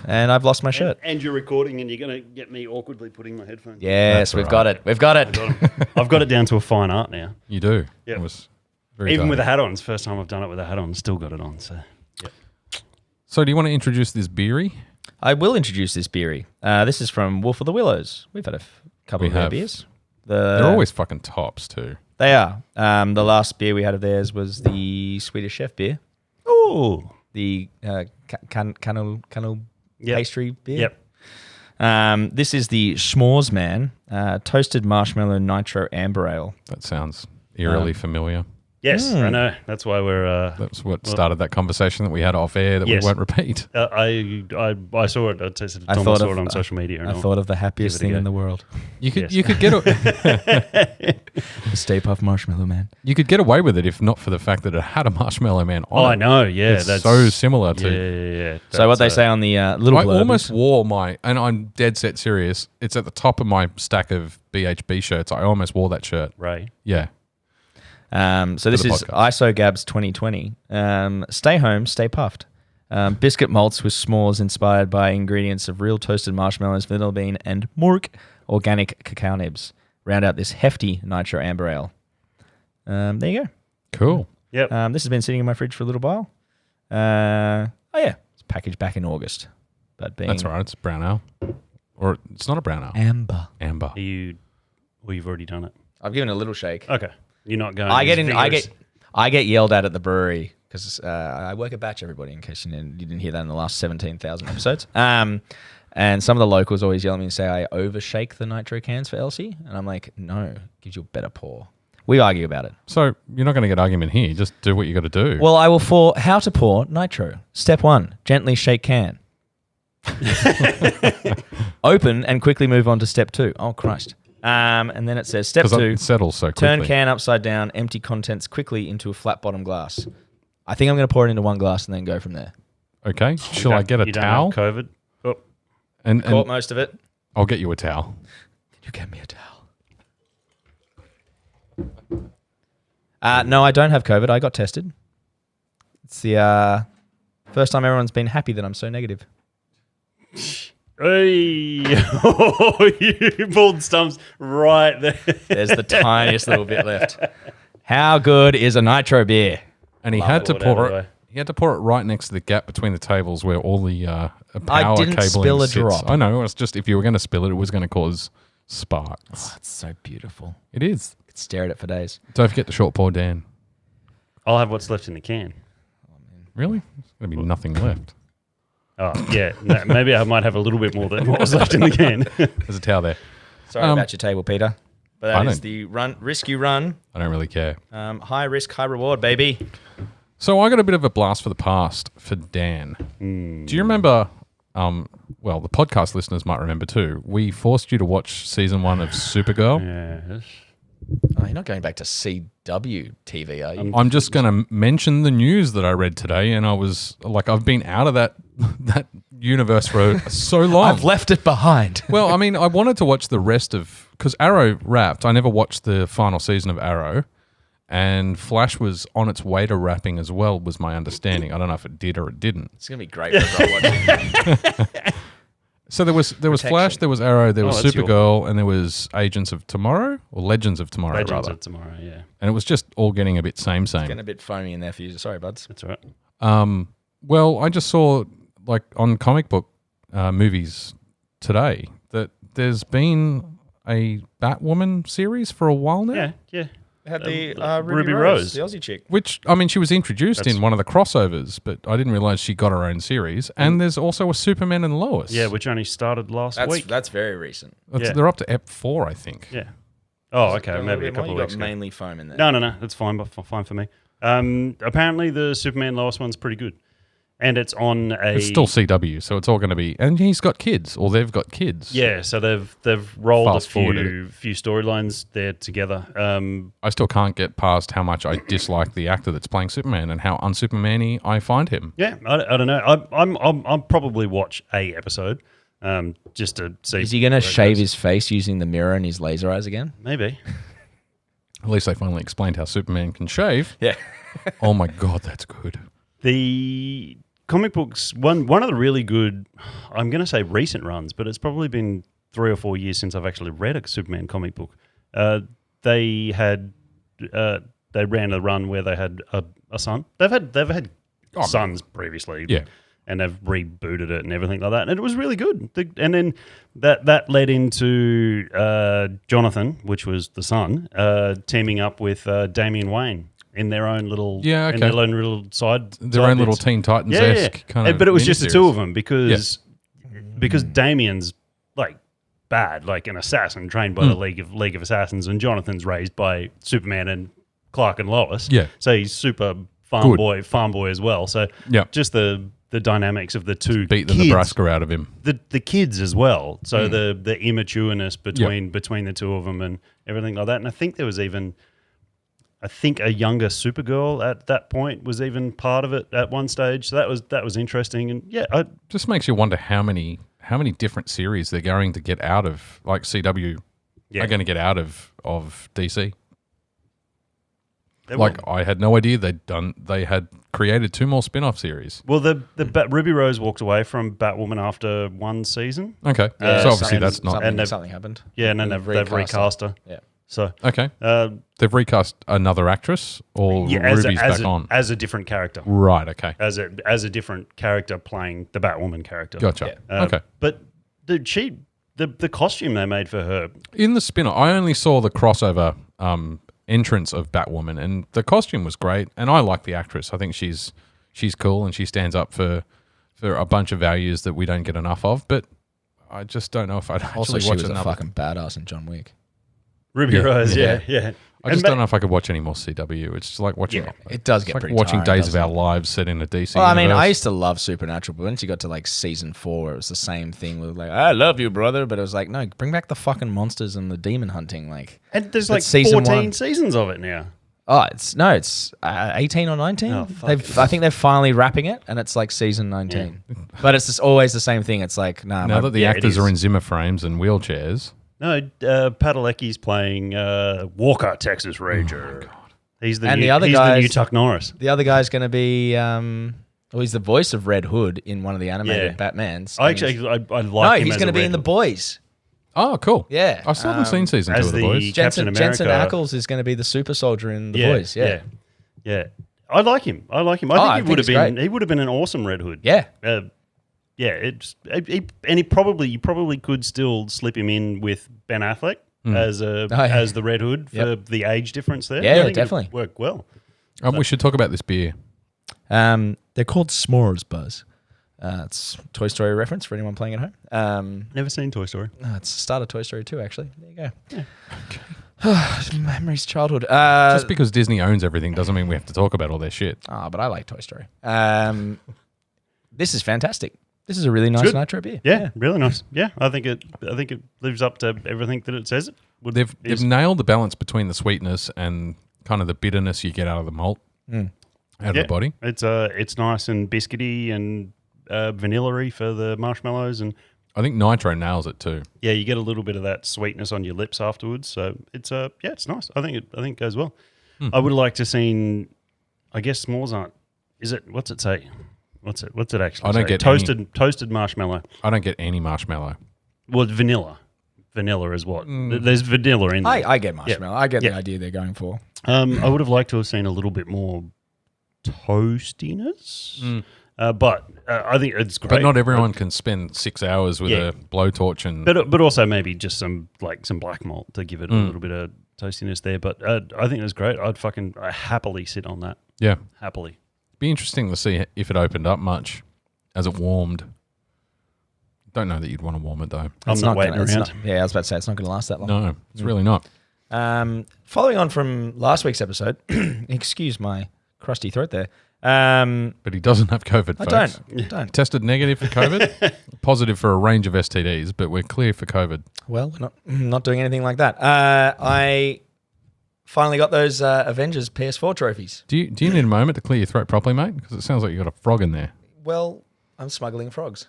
And I've lost my shirt.
And you're recording and you're going to get me awkwardly putting my headphones on.
Yes,
That's
we've
all
got
right.
it. We've got it.
I've got it down to a fine art now.
You do.
Yep.
It was very
Even with a
dark.
hat on. It's the first time I've done it with a hat on. Still got it on.
So do you want to introduce this beery?
I will introduce this beery. This is from Wolf of the Willows. We've had a couple of their beers.
They're always fucking tops too.
They are. The last beer we had of theirs was the Swedish Chef beer.
Oh.
The cannel pastry beer.
Yep.
This is the S'mores Man Toasted Marshmallow Nitro Amber Ale.
That sounds eerily familiar.
Yes, I know. That's why we're...
That's what started that conversation that we had off air that
Yes.
we won't repeat.
I saw it. I tested
I
Tom
thought
saw
of-
it on social media. And
I
all.
thought of the happiest
Give it a
thing
go.
in the world.
You could
Yes.
you could get
The Stay Puft Marshmallow Man.
you could get away with it if not for the fact that it had a Marshmallow Man on
Oh,
it.
I know. Yeah,
It's
that's
so similar to.
Yeah.
So what they say on the little
I
blurb
almost
is-
wore my, and I'm dead set serious. It's at the top of my stack of BHB shirts. I almost wore that shirt.
Ray.
Yeah.
So this
the
is
podcast.
ISO Gabs 2020. Stay home, stay puffed. Biscuit malts with s'mores inspired by ingredients of real toasted marshmallows, vanilla bean, and Mork organic cacao nibs. Round out this hefty nitro amber ale. There you go.
Cool.
Yep.
This has been sitting in my fridge for a little while. It's packaged back in August, but being
That's all right. It's brown ale. Or it's not a brown ale.
amber.
Amber.
You've already done it.
I've given it a little shake.
Okay. You're not going.
I
vigorous.
get yelled at the brewery because I work a batch. Everybody, in case you didn't hear that in the last 17,000 episodes. And some of the locals always yell at me and say I overshake the nitro cans for Elsie, and I'm like, no, gives you a better pour. We argue about it.
So you're not going to get argument here. Just do what you got to do.
Well, I will for how to pour nitro. Step 1, gently shake can. Open and quickly move on to step 2. Oh Christ! And then it says step 2.
It settles so quickly.
Turn can upside down, empty contents quickly into a flat bottom glass. I think I'm going to pour it into one glass and then go from there.
Okay. Shall I get a
you don't
towel?
have COVID. Oh,
And
Caught most of it.
I'll get you a towel.
Can you get me a towel? No, I don't have COVID. I got tested. It's the first time everyone's been happy that I'm so negative.
hey, you pulled stumps right there.
There's the tiniest little bit left. How good is a nitro beer?
And he
Love
had
it.
to
Whatever
pour
way.
it. He had to pour it right next to the gap between the tables where all the power
didn't
cabling
spill a
sits.
drop.
I know. It's just if you were going to spill it, it was going to cause sparks.
Oh, it's so beautiful.
It is.
I could stare at it for days.
Don't forget the short pour, Dan.
I'll have what's left in the can.
Really? There's going to be nothing left.
Oh, yeah. No, maybe I might have a little bit more than what was left in the can.
There's a towel there.
Sorry about your table, Peter. But
I
that is
don't-
the risk you run.
I don't really care.
High risk, high reward, baby.
So I got a bit of a blast for the past for Dan. Do you remember? Well, the podcast listeners might remember too. We forced you to watch season 1 of Supergirl.
Yes.
Oh, you're not going back to CW TV, are you?
I'm just going to mention the news that I read today, and I was like, I've been out of that universe for so long.
I've left it behind.
Well, I mean, I wanted to watch the rest of because Arrow wrapped. I never watched the final season of Arrow, and Flash was on its way to wrapping as well. Was my understanding. I don't know if it did or it didn't.
It's going to be great for watching.
So there was
Protection.
Flash, there was Arrow, there was
that's your
Supergirl, and there was Agents of Tomorrow or Legends of Tomorrow
Legends
rather.
of Tomorrow, yeah.
And it was just all getting a bit same.
Getting a bit foamy in there for you. Sorry, buds.
That's all right.
Well, I just saw like on comic book movies today that there's been a Batwoman series for a while now.
Yeah, yeah.
Had the
Ruby Rose.
the Aussie chick.
Which, I mean, she was introduced
That's-
in one of the crossovers, but I didn't realize she got her own series. And there's also a Superman and Lois.
Yeah, which only started last week.
That's very recent.
yeah.
They're up to Ep 4, I think.
Yeah. Oh, okay.
Got
Maybe a
bit more.
couple
You
of
got
weeks ago.
mainly foam in there.
No. That's fine. But fine for me. Apparently, the Superman Lois one's pretty good, and it's on a.
It's still CW, so it's all going to be. And he's got kids, or they've got kids.
Yeah, so they've rolled
Fast
a
forwarded
few storylines there together.
I still can't get past how much I dislike the actor that's playing Superman and how un-Superman-y I find him.
Yeah, I don't know. I'll probably watch a episode, just to see.
Is he going to
where it
shave
goes.
his face using the mirror and his laser eyes again?
Maybe.
At least they finally explained how Superman can shave.
Yeah.
Oh my God, that's good.
The comic books, one of the really good, I'm going to say recent runs, but it's probably been 3 or 4 years since I've actually read a Superman comic book. They ran a run where they had a son. They've had sons previously,
Yeah.
and they've rebooted it and everything like that, and it was really good. And then that led into Jonathan, which was the son, teaming up with Damian Wayne in their own little in their own little side
Their
side
own little
bits.
Teen Titans-esque kind of
But it was just the two
miniseries.
of them because Damian's like bad, like an assassin trained by the League of Assassins, and Jonathan's raised by Superman and Clark and Lois.
Yeah.
So he's super farm boy as well. So
Yeah.
just the dynamics of the two
Beat the
kids,
Nebraska out of him.
the kids as well. So the immatureness between the two of them and everything like that. And I think there was even a younger Supergirl at that point was even part of it at one stage. So that was interesting. And yeah,
Just makes you wonder how many different series they're going to get out of, like CW are going to get out of DC. I had no idea they had created 2 more spin-off series.
Well, the Ruby Rose walked away from Batwoman after 1 season.
Okay.
Yeah,
so obviously that's not...
Something happened.
Yeah, and then they've recast her.
Yeah.
So
Okay. They've recast another actress, or Ruby's back on?
as a different character.
Right, okay.
As a different character playing the Batwoman character.
Gotcha. Okay.
But the costume they made for her.
In the spin-off, I only saw the crossover entrance of Batwoman, and the costume was great, and I like the actress. I think she's cool, and she stands up for a bunch of values that we don't get enough of, but I just don't know if I'd
Also,
actually
she
watch
was a
another.
fucking badass in John Wick.
Ruby Rose, yeah.
I just don't know if I could watch any more CW. It's just like watching.
Yeah, it does get
like
pretty
watching
tiring,
Days of
doesn't
Our
it?
Lives set in a DC.
Well, I mean, I
universe.
used to love Supernatural, but once you got to like season 4, it was the same thing with like, I love you, brother, but it was like, no, bring back the fucking monsters and the demon hunting. Like,
And there's
But
like
season
14
1.
seasons of it now.
Oh, it's 18 or 19.
Oh, fuck.
I think they're finally wrapping it, and it's like season 19. But it's just always the same thing. It's like, nah.
Now that the
it
actors
is.
are in Zimmer frames and wheelchairs.
No, Padalecki's playing Walker, Texas Ranger. He's the
And
new,
the other
he's the new
guys-
Chuck Norris.
The other guy's going to be, he's the voice of Red Hood in one of the animated Batmans.
I like
no,
him
he's
as
going to
a
be in The
Red
Boys.
Oh, cool.
Yeah.
I still haven't seen season 2
as
of The
the-
Boys.
Captain America.
Jensen Ackles is going to be the super soldier in The Boys. Yeah.
I like him. I think
I
he
think
would have
he's
been.
great.
He would have been an awesome Red Hood.
Yeah.
You probably could still slip him in with Ben Affleck as as the Red Hood for the age difference there.
Yeah,
I think it'd
definitely.
work well.
We should talk about this beer.
They're called s'mores, Buzz. It's a Toy Story reference for anyone playing at home.
Never seen Toy Story.
It's the start of Toy Story 2, actually. There you go. Memories, childhood.
Just because Disney owns everything doesn't mean we have to talk about all their shit.
But I like Toy Story. This is fantastic. This is a really nice
good.
nitro beer.
Yeah, really nice. Yeah, I think it lives up to everything that it says it would.
They've nailed the balance between the sweetness and kind of the bitterness you get out of the malt, out of the body.
It's nice and biscuity and vanilla-y for the marshmallows, and
I think Nitro nails it too.
yeah, you get a little bit of that sweetness on your lips afterwards. So it's it's nice. I think it goes well. I would have liked to seen. I guess s'mores aren't. Is it? What's it say? What's it actually?
I don't
say?
get
toasted marshmallow.
I don't get any marshmallow.
Well, vanilla. Vanilla is what there's vanilla in there.
I get marshmallow. I get the
Yeah.
idea they're going for.
I would have liked to have seen a little bit more toastiness. But I think it's great.
But not everyone can spend 6 hours with
Yeah.
a blowtorch and
But also maybe just some black malt to give it a little bit of toastiness there. But I think it's great. I'd happily sit on that.
yeah.
Happily.
Be interesting to see if it opened up much as it warmed. Don't know that you'd want to warm it though.
I'm not waiting
gonna- it's
around.
not- I was about to say it's not going to last that long.
No, it's really not.
Following on from last week's episode, excuse my crusty throat there.
But he doesn't have COVID.
I
folks.
don't.
Tested negative for COVID, positive for a range of STDs, but we're clear for COVID.
Well, we're not doing anything like that. I finally got those Avengers PS4 trophies.
Do you need a moment to clear your throat properly, mate? Because it sounds like you got a frog in there.
Well, I'm smuggling frogs.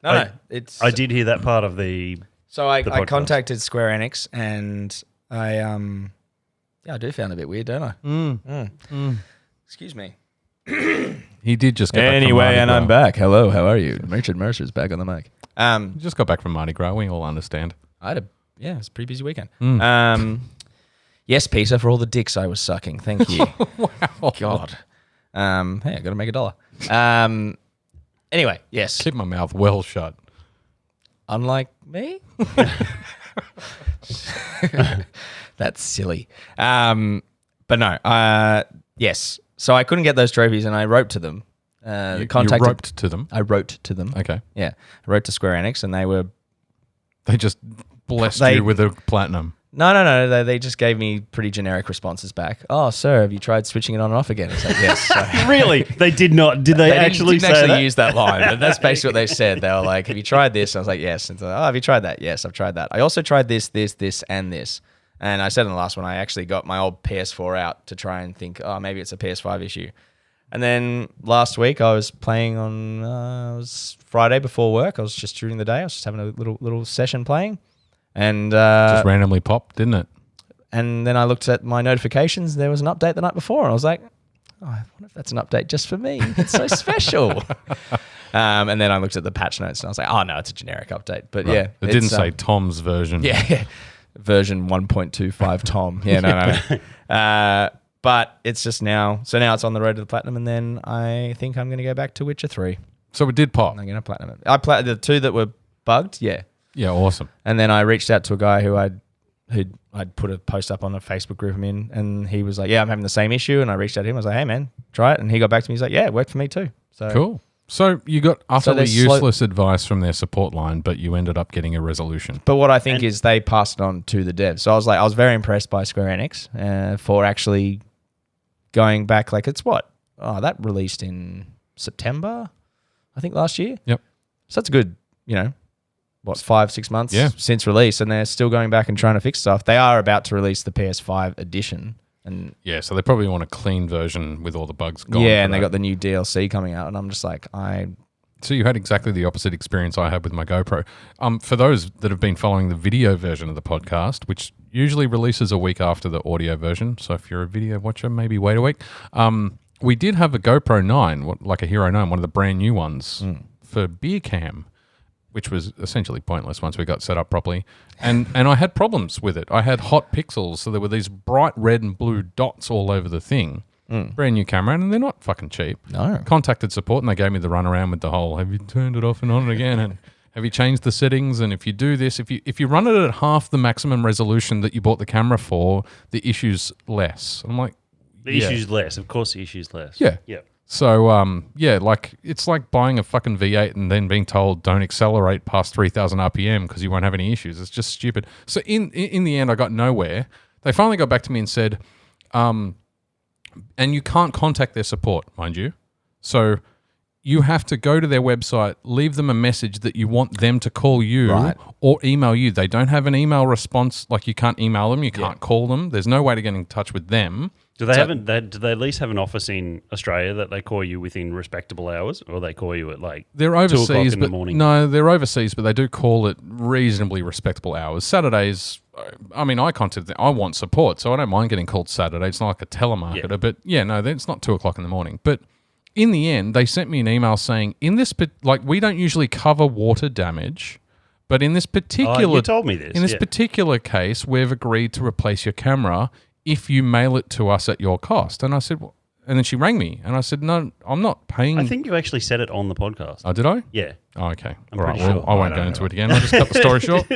No, it's.
I did hear that part of the.
So I
podcast.
contacted Square Enix and I do found it a bit weird, don't I? Excuse me.
He did just get back from Mardi Gras.
back. Hello, how are you? Richard Mercer's back on the mic.
He just got back from Mardi Gras. We all understand.
It was a pretty busy weekend. Yes, Peter, for all the dicks I was sucking. Thank you.
Wow.
God. Hey, I got to make $1. Anyway, yes.
Keep my mouth well shut.
Unlike me? That's silly. But no, yes. So I couldn't get those trophies and I wrote to them.
You
Contacted.
roped to them.
I wrote to them.
Okay.
Yeah. I wrote to Square Enix and they were...
They just blessed
They-
you with a platinum.
No. They just gave me pretty generic responses back. Oh, sir, have you tried switching it on and off again? It's like, yes. So,
Really? They did not. Did they, actually
didn't
say
actually
that?
use that line, but that's basically what they said. They were like, have you tried this? And I was like, yes. And so, oh, have you tried that? Yes, I've tried that. I also tried this, and this. And I said in the last one, I actually got my old PS4 out to try and think, oh, maybe it's a PS5 issue. And then last week I was playing on, it was Friday before work. I was just during the day. I was just having a little session playing. And
Just randomly popped, didn't it?
and then I looked at my notifications. There was an update the night before. And I was like, oh, I wonder if that's an update just for me. It's so special. And then I looked at the patch notes and I was like, oh, no, it's a generic update. But
Right.
yeah.
It didn't
it's,
say Tom's version.
Yeah. Version 1.25 Tom. Yeah, no. But it's just now. So now it's on the road to the platinum. And then I think I'm going to go back to Witcher 3.
So it did pop.
I'm going to platinum it. I played the two that were bugged. Yeah.
Yeah, awesome.
And then I reached out to a guy who I'd put a post up on a Facebook group I'm in, and he was like, yeah, I'm having the same issue. And I reached out to him. I was like, hey, man, try it. And he got back to me. He's like, yeah, it worked for me too. So
Cool. So you got utterly
they're slow-
useless advice from their support line, but you ended up getting a resolution.
But what I think is they passed it on to the devs. So I was very impressed by Square Enix for actually going back. Like, it's what? Oh, that released in September, I think, last year.
Yep.
So that's a good, 5-6 months
Yeah.
since release, and they're still going back and trying to fix stuff. They are about to release the PS5 edition And
Yeah, so they probably want a clean version with all the bugs gone.
yeah,
for
and they
that.
got the new DLC coming out, and I'm just like,
So you had exactly the opposite experience I had with my GoPro. For those that have been following the video version of the podcast, which usually releases a week after the audio version, so if you're a video watcher, maybe wait a week. We did have a GoPro 9, like a Hero 9, one of the brand new ones for beer cam, which was essentially pointless once we got set up properly. And I had problems with it. I had hot pixels, so there were these bright red and blue dots all over the thing. Brand new camera, and they're not fucking cheap.
No.
Contacted support, and they gave me the runaround with the whole, have you turned it off and on again? And have you changed the settings? And if you do this, if you run it at half the maximum resolution that you bought the camera for, the issue's less. I'm like,
The issue's less. Of course, the issue's less.
Yeah.
Yeah.
So, like it's like buying a fucking V8 and then being told don't accelerate past 3,000 RPM because you won't have any issues. It's just stupid. So in the end, I got nowhere. They finally got back to me and said, and you can't contact their support, mind you. So you have to go to their website, leave them a message that you want them to call you or email you. They don't have an email response. Like you can't email them. You can't call them. There's no way to get in touch with them.
Do they do they at least have an office in Australia that they call you within respectable hours, or they call you at like
they're
2
overseas,
o'clock in
but
the morning?
no, they're overseas, but they do call it reasonably respectable hours. Saturdays, I mean, I contacted them. I want support, so I don't mind getting called Saturday. It's not like a telemarketer, but yeah, no, it's not 2 o'clock in the morning. But in the end, they sent me an email saying, we don't usually cover water damage, but in this particular,
you told me this.
In this particular case, we've agreed to replace your camera if you mail it to us at your cost. And I said, well, and then she rang me, and I said, no, I'm not paying.
I think you actually said it on the podcast.
Oh, did I?
Yeah.
Oh, okay.
I'm
All right.
pretty
Well,
sure.
I won't go into it again. I'll just cut the story short.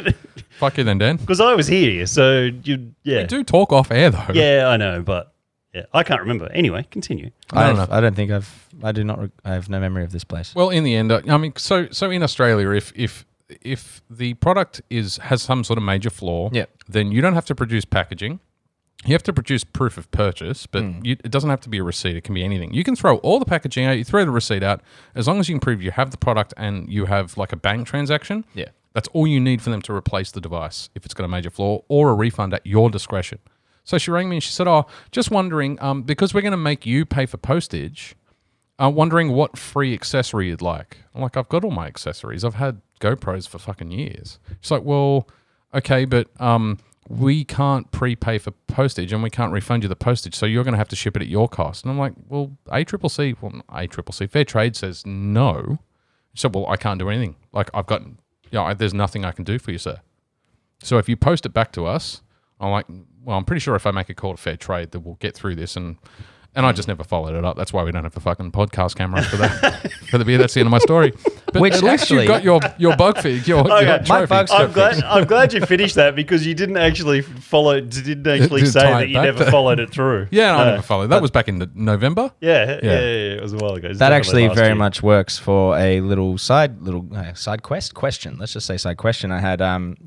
Fuck you then, Dan.
Because I was here, so yeah.
We do talk off air, though.
Yeah, I know, but yeah, I can't remember. Anyway, continue.
I
I
have no memory of this place.
Well, in the end, I mean, so in Australia, if the product has some sort of major flaw, then you don't have to produce packaging. You have to produce proof of purchase, but it doesn't have to be a receipt. It can be anything. You can throw all the packaging out. You throw the receipt out. As long as you can prove you have the product and you have like a bank transaction, that's all you need for them to replace the device if it's got a major flaw, or a refund at your discretion. So she rang me and she said, oh, just wondering, because we're going to make you pay for postage, wondering what free accessory you'd like. I'm like, I've got all my accessories. I've had GoPros for fucking years. She's like, well, okay, but we can't prepay for postage and we can't refund you the postage, so you're going to have to ship it at your cost. And I'm like, well, ACCC, Fair Trade says no. She said, well, I can't do anything. Like, I've got, there's nothing I can do for you, sir. So if you post it back to us, I'm like, well, I'm pretty sure if I make a call to Fair Trade that we'll get through this. And I just never followed it up. That's why we don't have a fucking podcast camera for that. For the beer, that's the end of my story. But
Which
at least
actually-
you got your bug feed, your
Okay,
trophy.
I'm glad you finished that, because you didn't actually
Did
say
tie
that
it
you
back
never
to-
followed it through.
Yeah, no, I never followed. That was back in November.
Yeah, it was a while ago. It's
That
definitely
actually
last
very
year.
much works for a little side question. Let's just say side question. I had,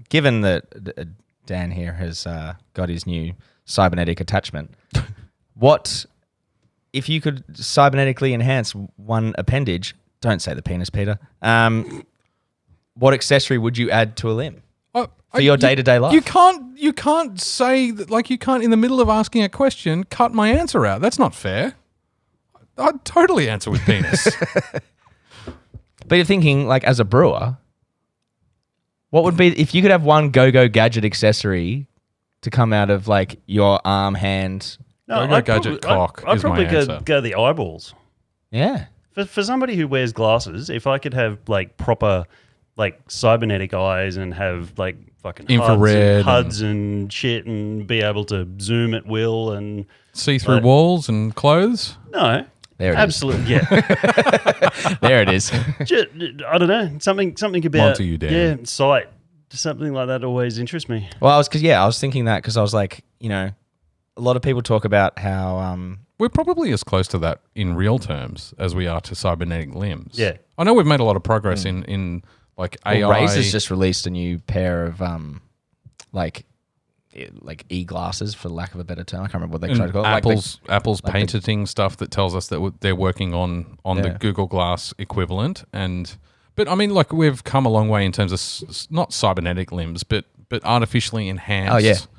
given that Dan here has got his new cybernetic attachment, what if you could cybernetically enhance one appendage? Don't say the penis, Peter. What accessory would you add to a limb for your day-to-day life?
You can't say that, like, you can't in the middle of asking a question cut my answer out. That's not fair. I'd totally answer with penis.
But you're thinking, like, as a brewer, what would be if you could have one go-go gadget accessory to come out of like your arm, hand?
No,
Go-Go Gadget cock
I'd
is my
probably
answer.
go the eyeballs.
Yeah.
For somebody who wears glasses, if I could have like proper like cybernetic eyes and have like fucking
Infrared
HUDs and shit and be able to zoom at will and
See through walls and clothes.
no.
There it is.
Absolutely, yeah.
There it is.
Just, I don't know, something about
Onto you, Dan.
sight. Something like that always interests me.
Well, I was thinking that because I was like, a lot of people talk about how
We're probably as close to that in real terms as we are to cybernetic limbs.
Yeah.
I know we've made a lot of progress in like AI.
Razer's just released a new pair of like e-glasses, for lack of a better term. I can't remember what they try to call it.
Apple's patenting stuff that tells us that they're working on the Google Glass equivalent. But I mean, like, we've come a long way in terms of not cybernetic limbs, but artificially enhanced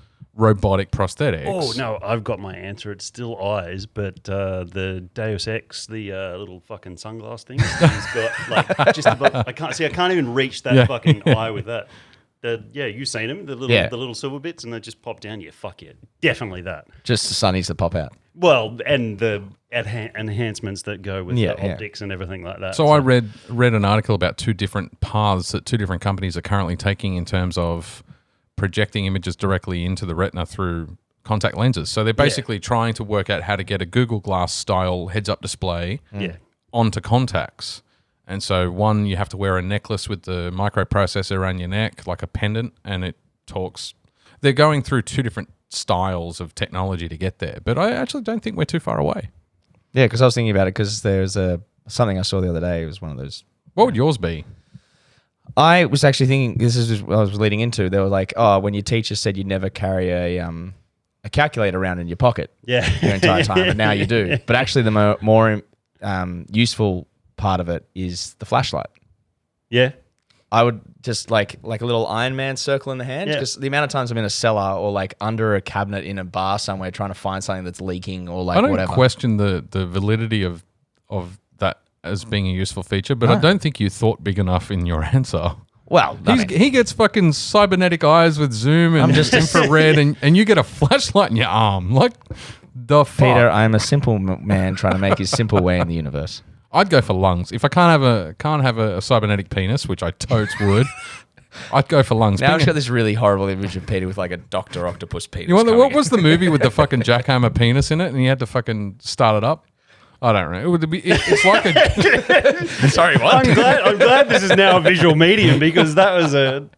robotic prosthetics.
Oh no, I've got my answer. It's still eyes, but the Deus Ex, the little fucking sunglass thing, he's got like just above. I can't even reach that fucking eye with that. You've seen them, the little silver bits, and they just pop down. Yeah, fuck yeah, definitely that.
Just the sunnies that pop out.
Well, and the enhancements that go with the optics and everything like that.
So I read an article about two different paths that two different companies are currently taking in terms of projecting images directly into the retina through contact lenses. So they're basically trying to work out how to get a Google Glass style heads-up display onto contacts. And so one, you have to wear a necklace with the microprocessor around your neck, like a pendant, and it talks. They're going through two different styles of technology to get there. But I actually don't think we're too far away.
Yeah, because I was thinking about it because there's something I saw the other day. It was one of those.
What would yours be?
I was actually thinking, this is what I was leading into. They were like, oh, when your teacher said you'd never carry a calculator around in your pocket your entire time, but now you do. But actually the more useful part of it is the flashlight.
Yeah.
I would just like a little Iron Man circle in the hand, because the amount of times I'm in a cellar or like under a cabinet in a bar somewhere trying to find something that's leaking or like whatever. I don't
question the validity of that as being a useful feature, but I don't think you thought big enough in your answer.
Well,
he gets fucking cybernetic eyes with zoom and just infrared, and you get a flashlight in your arm. Like, the fuck?
Peter, I'm a simple man trying to make his simple way in the universe.
I'd go for lungs. If I can't have a cybernetic penis, which I totes would, I'd go for lungs.
Now I've got this really horrible image of Peter with like a Dr. Octopus penis.
What was the movie with the fucking jackhammer penis in it, and he had to fucking start it up? I don't know. It's like a.
Sorry, what?
I'm glad this is now a visual medium, because that was a.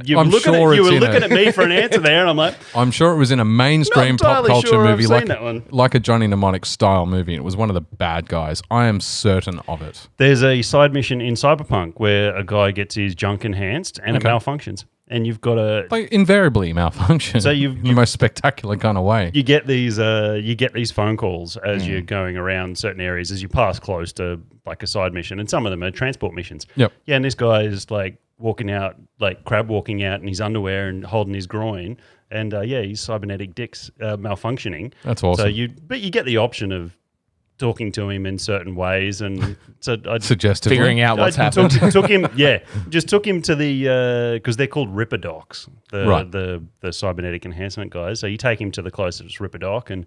You were looking at me for an answer there, and I'm like,
I'm sure it was in a mainstream pop culture movie, like a Johnny Mnemonic style movie. It was one of the bad guys. I am certain of it.
There's a side mission in Cyberpunk where a guy gets his junk enhanced and it malfunctions. And you've got to
invariably malfunction. So in the most spectacular kind of way.
You get these phone calls as you're going around certain areas as you pass close to like a side mission, and some of them are transport missions.
Yep.
Yeah, and this guy is like walking out, like crab walking out in his underwear and holding his groin, and his cybernetic dick's malfunctioning.
That's awesome.
So you get the option of talking to him in certain ways, and so I
suggestively
figuring out what's happened.
Took him to the because they're called Ripper Docs, the cybernetic enhancement guys. So you take him to the closest Ripper Doc and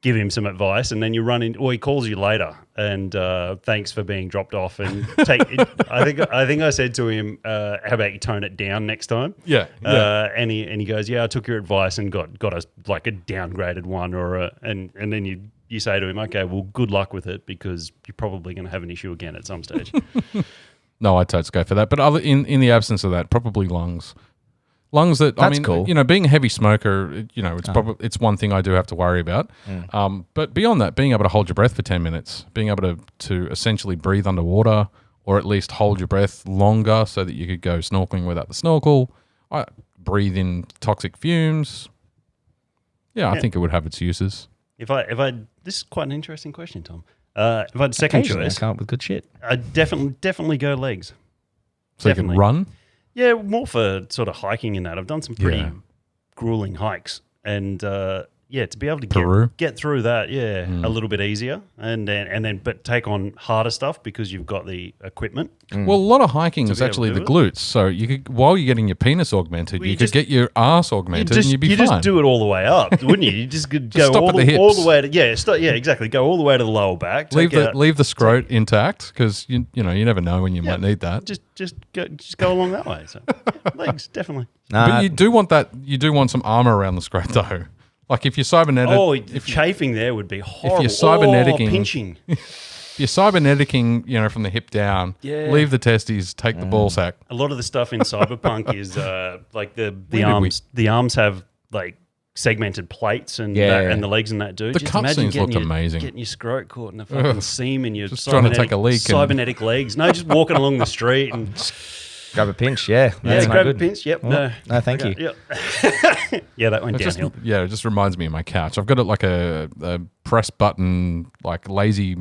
give him some advice, and then you run in. Or he calls you later, and thanks for being dropped off. And I think I said to him, "How about you tone it down next time?"
Yeah.
And he goes, "Yeah, I took your advice and got a like a downgraded one and then you say to him, okay, well, good luck with it, because you're probably going to have an issue again at some stage."
No, I'd totally go for that. But in the absence of that, probably lungs. Lungs that's cool. Being a heavy smoker, it's one thing I do have to worry about. But beyond that, being able to hold your breath for 10 minutes, being able to essentially breathe underwater, or at least hold your breath longer so that you could go snorkeling without the snorkel, breathe in toxic fumes. Yeah, I think it would have its uses.
If I this is quite an interesting question, Tom. If I had second choice,
I come up with good shit.
I'd definitely go legs.
So definitely. You can run?
Yeah, more for sort of hiking in that. I've done some pretty grueling hikes, and to be able to get through that, a little bit easier, and then but take on harder stuff because you've got the equipment.
Well, a lot of hiking is actually the glutes. So you could, while you're getting your penis augmented, you could get your ass augmented, and you'd be fine. You just
do it all the way up, wouldn't you? You just go
all
the way to exactly. Go all the way to the lower back.
Leave the scrot intact, because you never know when you might need that.
Just go along that way. So legs definitely.
But you do want that. You do want some armor around the scrot though. Like if you're cybernetic...
chafing there would be horrible.
If you're cyberneticking...
pinching.
If you're cyberneticking, from the hip down, leave the testes, take the ball sack.
A lot of the stuff in Cyberpunk is like the arms. The arms have like segmented plates and the legs and that do.
The cutscenes looked amazing.
Getting your scrot caught in a fucking seam in your
just trying to take a leak.
Cybernetic legs. No, just walking along the street and...
Grab a pinch, that's
grab a pinch, yep.
No, thank you.
Yep. That went downhill.
It just reminds me of my couch. I've got it like a press button, like lazy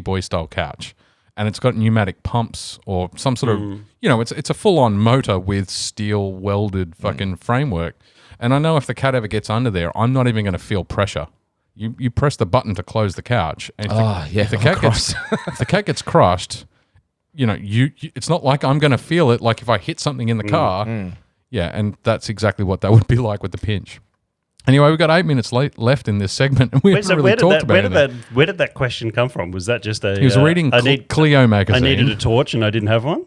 boy style couch. and it's got pneumatic pumps or some sort of, it's a full-on motor with steel welded fucking framework. And I know if the cat ever gets under there, I'm not even going to feel pressure. You press the button to close the couch, and if the cat gets crushed, it's not like I'm going to feel it like if I hit something in the car. Yeah, and that's exactly what that would be like with the Pinch. Anyway, we've got 8 minutes left in this segment, and we haven't really talked about it.
Where did that question come from? Was that just a...
He was reading Clio magazine.
I needed a torch and I didn't have one?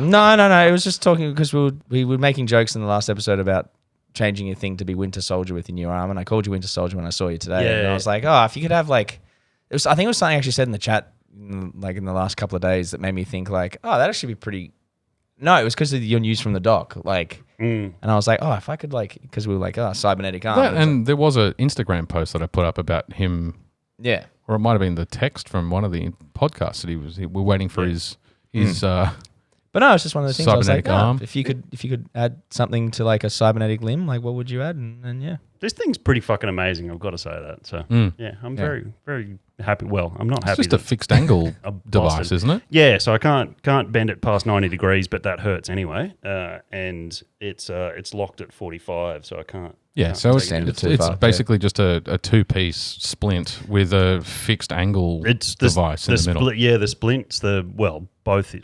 No. It was just talking because we were making jokes in the last episode about changing your thing to be Winter Soldier with your new arm, and I called you Winter Soldier when I saw you today.
Yeah,
and I was like, if you could have I think it was something I actually said in the chat like in the last couple of days that made me think like, that actually be pretty... No, it was because of your news from the doc. And I was like, if I could because we were like, cybernetic arm.
And there was an Instagram post that I put up about him.
Yeah.
Or it might have been the text from one of the podcasts that we're waiting for his
But no, it's just one of the things I was like,
cybernetic arm.
if you could add something to like a cybernetic limb, like what would you add? And yeah.
This thing's pretty fucking amazing, I've got to say that. So, I'm very, very happy. Well, I'm not happy.
It's just a fixed angle device, isn't it?
Yeah, so I can't bend it past 90 degrees, but that hurts anyway. And it's locked at 45, so I can't.
Yeah, so it's basically just a two-piece splint with a fixed angle device in the middle.
The splints, both...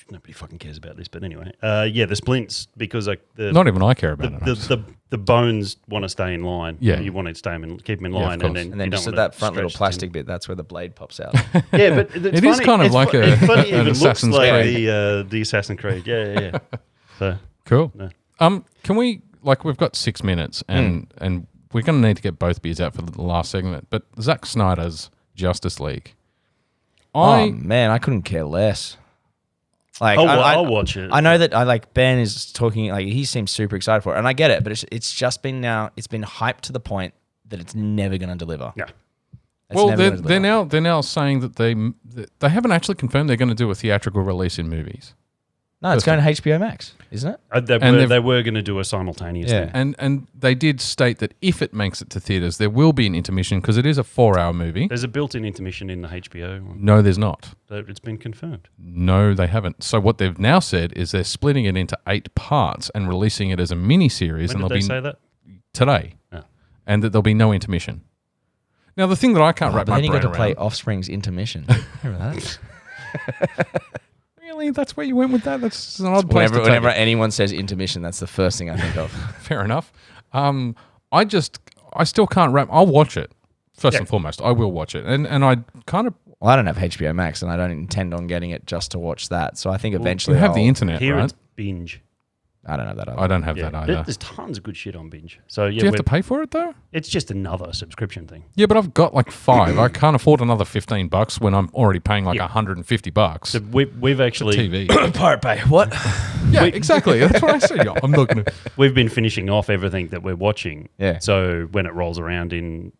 Nobody fucking cares about this, but anyway. The splints, because
not even I care about it.
The bones want to stay in line.
Yeah.
You want to keep them in line.
And then just at that front little plastic bit, that's where the blade pops out.
Yeah, but it's
is kind of like
an
Assassin's
Creed.
Creed.
The Assassin's Creed. Yeah. So
cool.
No.
Can we, we've got 6 minutes and we're going to need to get both beers out for the last segment, but Zack Snyder's Justice League.
Man, I couldn't care less.
I'll watch it.
I know that Ben is talking he seems super excited for it, and I get it, but it's just been hyped to the point that it's never going to deliver.
Yeah.
They're now saying that they haven't actually confirmed they're going to do a theatrical release in movies.
No, it's going to HBO Max, isn't it?
They were going to do a simultaneous thing.
And they did state that if it makes it to theaters, there will be an intermission because it is a 4-hour movie.
There's a built-in intermission in the HBO one.
No, there's not.
It's been confirmed.
No, they haven't. So what they've now said is they're splitting it into 8 parts and releasing it as a mini-series.
When did they say that?
Today.
Oh. And
that there'll be no intermission. Now, the thing that I can't wrap my brain around...
Then you got to play Offspring's Intermission. Remember that?
Really? That's where you went with that? That's an odd place
whenever anyone says intermission, that's the first thing I think of.
Fair enough. I still can't wrap... I'll watch it, first and foremost. I will watch it. And I kind of...
Well, I don't have HBO Max, and I don't intend on getting it just to watch that. So I think eventually
you have the internet,
here
right?
It's Binge.
I don't know that either.
I don't have that either.
There's tons of good shit on Binge. So
do you have to pay for it though?
It's just another subscription thing.
Yeah, but I've got 5. I can't afford another $15 when I'm already paying $150.
So we've actually
TV.
Pirate Bay. What?
Yeah, exactly. That's what I said. I'm not going to.
We've been finishing off everything that we're watching.
Yeah.
So when it rolls around in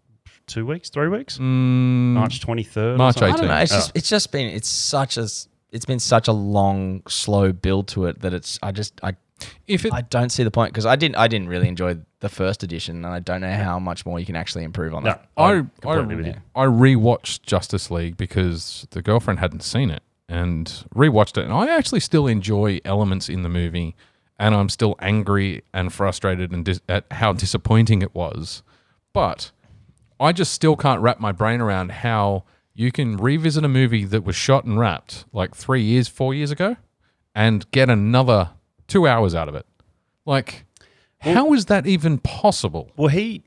2 weeks, 3 weeks, March 23rd,
March 18th.
I don't know. It's been such a long, slow build to it that I don't see the point because I didn't really enjoy the first edition, and I don't know how much more you can actually improve on that.
I rewatched Justice League because the girlfriend hadn't seen it and rewatched it, and I actually still enjoy elements in the movie, and I'm still angry and frustrated at how disappointing it was, but I just still can't wrap my brain around how you can revisit a movie that was shot and wrapped 4 years ago and get another 2 hours out of it. How is that even possible?
Well, he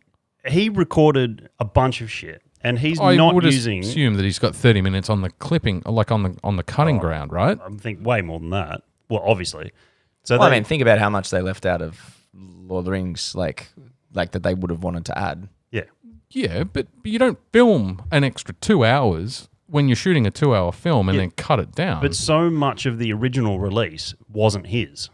recorded a bunch of shit, and he's
I
not
would
using.
Assume that he's got 30 minutes on the clipping, on the cutting ground, right?
I think way more than that. Well, obviously. So
think about how much they left out of Lord of the Rings, like that they would have wanted to add.
Yeah.
Yeah, but you don't film an extra 2 hours when you're shooting a 2-hour film and then cut it down.
But so much of the original release wasn't his.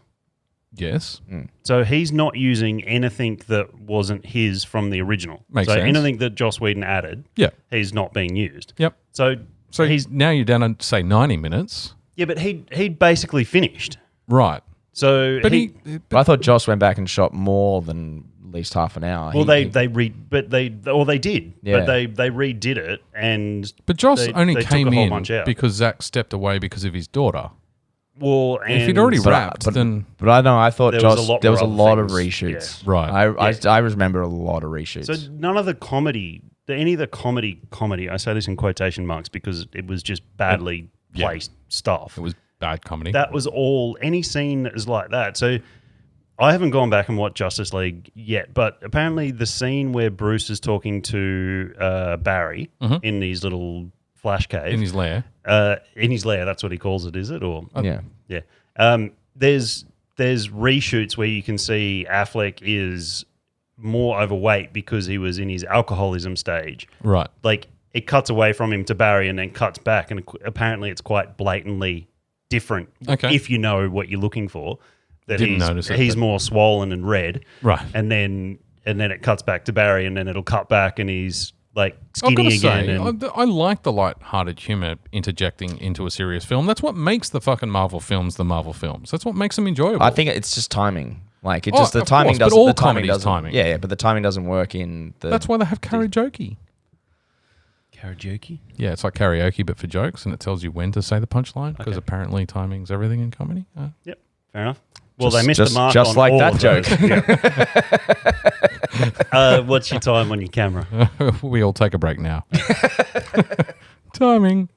Yes.
So he's not using anything that wasn't his from the original.
Makes sense.
Anything that Joss Whedon added, he's not being used.
Yep.
So
he's now you're down to say 90 minutes.
Yeah, but he basically finished.
Right.
So
But
But I thought Joss went back and shot more than at least half an hour.
well, they did, but they redid it, and
But Joss
they
only
took
came
a whole
in
bunch out.
because Zack stepped away because of his daughter.
Well, and
If he'd already
But-
wrapped,
but-
then
But I know. I thought
There was a
Joss.
lot
There was a
more
lot
other
of
things.
reshoots.
Right.
I remember a lot of reshoots.
So none of the comedy, any of the comedy, I say this in quotation marks because it was just badly placed stuff.
it was bad comedy.
That was all, any scene that is like that. So I haven't gone back and watched Justice League yet, but apparently the scene where Bruce is talking to Barry in his little flash cave.
in his lair.
In his lair, that's what he calls it, is it? Or
yeah.
Yeah. There's reshoots where you can see Affleck is more overweight because he was in his alcoholism stage.
Right.
Like it cuts away from him to Barry and then cuts back, and apparently it's quite blatantly different.
Okay.
If you know what you're looking for, that
Didn't notice it,
he's
but-
more swollen and red.
Right.
And then it cuts back to Barry, and then it'll cut back, and he's like
I've
skinny
got to
again.
say,
and
I like the light-hearted humor interjecting into a serious film. That's what makes the fucking Marvel films the Marvel films. That's what makes them enjoyable.
I think it's just timing. Like it
Oh,
just the
of
timing
course, but
doesn't.
all
the timing
comedy's
doesn't.
timing.
Yeah, but the timing doesn't work in the.
that's why they have karaoke.
karaoke.
Yeah, it's like karaoke, but for jokes, and it tells you when to say the punchline because apparently timing's everything in comedy.
Yep, fair enough. Well,
Just-
they missed
just-
the mark
just
on
like
all
that
of
joke.
those. Yeah. What's your time on your camera?
We all take a break now. Timing.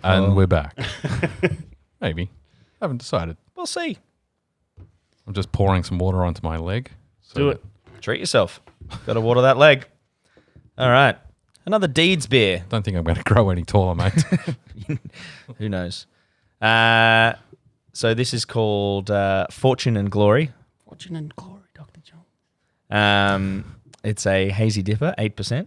And we're back. Maybe. Haven't decided.
We'll see.
I'm just pouring some water onto my leg. So
Do it.
Treat yourself. Got to water that leg. All right. Another Deeds beer.
Don't think I'm going to grow any taller, mate.
Who knows? So this is called Fortune and Glory.
Fortune and glory, Dr. John.
It's a hazy dipper, 8%.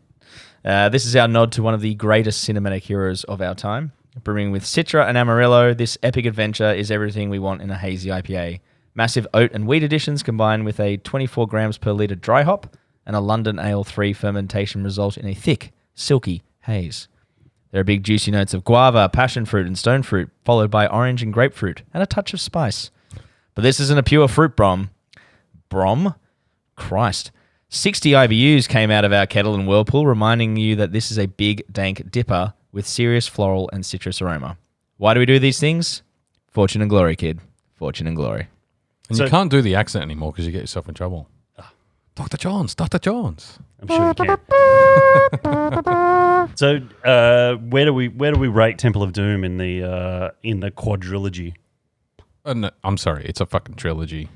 This is our nod to one of the greatest cinematic heroes of our time. Brewing with Citra and Amarillo, this epic adventure is everything we want in a hazy IPA. Massive oat and wheat additions combined with a 24 grams per litre dry hop and a London Ale 3 fermentation result in a thick, silky haze. There are big juicy notes of guava, passion fruit and stone fruit, followed by orange and grapefruit, and a touch of spice. But this isn't a pure fruit brom. Brom? Christ. 60 IBUs came out of our kettle and whirlpool, reminding you that this is a big, dank dipper with serious floral and citrus aroma. Why do we do these things? Fortune and glory, kid. Fortune and glory.
And you can't do the accent anymore because you get yourself in trouble. Dr. Johns, Dr. Johns.
I'm sure you can. So, where do we rate Temple of Doom in the quadrilogy?
No, I'm sorry, it's a fucking trilogy.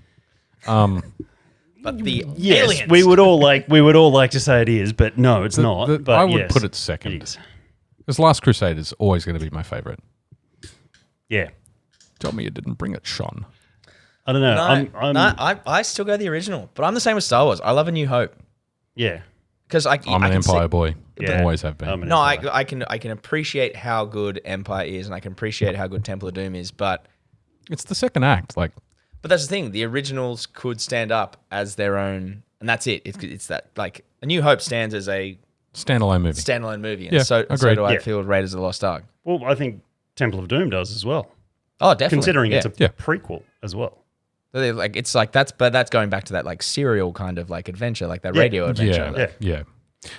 But the
Yes,
aliens.
we would all like to say it is, but no, it's not. But
I would
yes,
put it second.
It is.
Because Last Crusade is always going to be my favorite.
Yeah,
Tell me you didn't bring it, Sean.
I don't know.
No, I still go the original, but I'm the same with Star Wars. I love A New Hope
yeah.
because
I'm an Empire boy.
Yeah.
Always have been.
I'm an
No,
Empire.
I can appreciate how good Empire is, and I can appreciate how good Temple of Doom is, but
It's the second act. Like,
that's the thing. The originals could stand up as their own, and that's it. It's that like A New Hope stands as a
standalone movie.
standalone movie, and
Yeah,
so
agreed.
do I
Yeah.
feel with Raiders of the Lost Ark.
Well, I think Temple of Doom does as well,
Oh, definitely.
considering it's a
Yeah.
prequel as well.
That's going back to that like serial kind of like adventure, like that radio adventure.
Yeah. Yeah.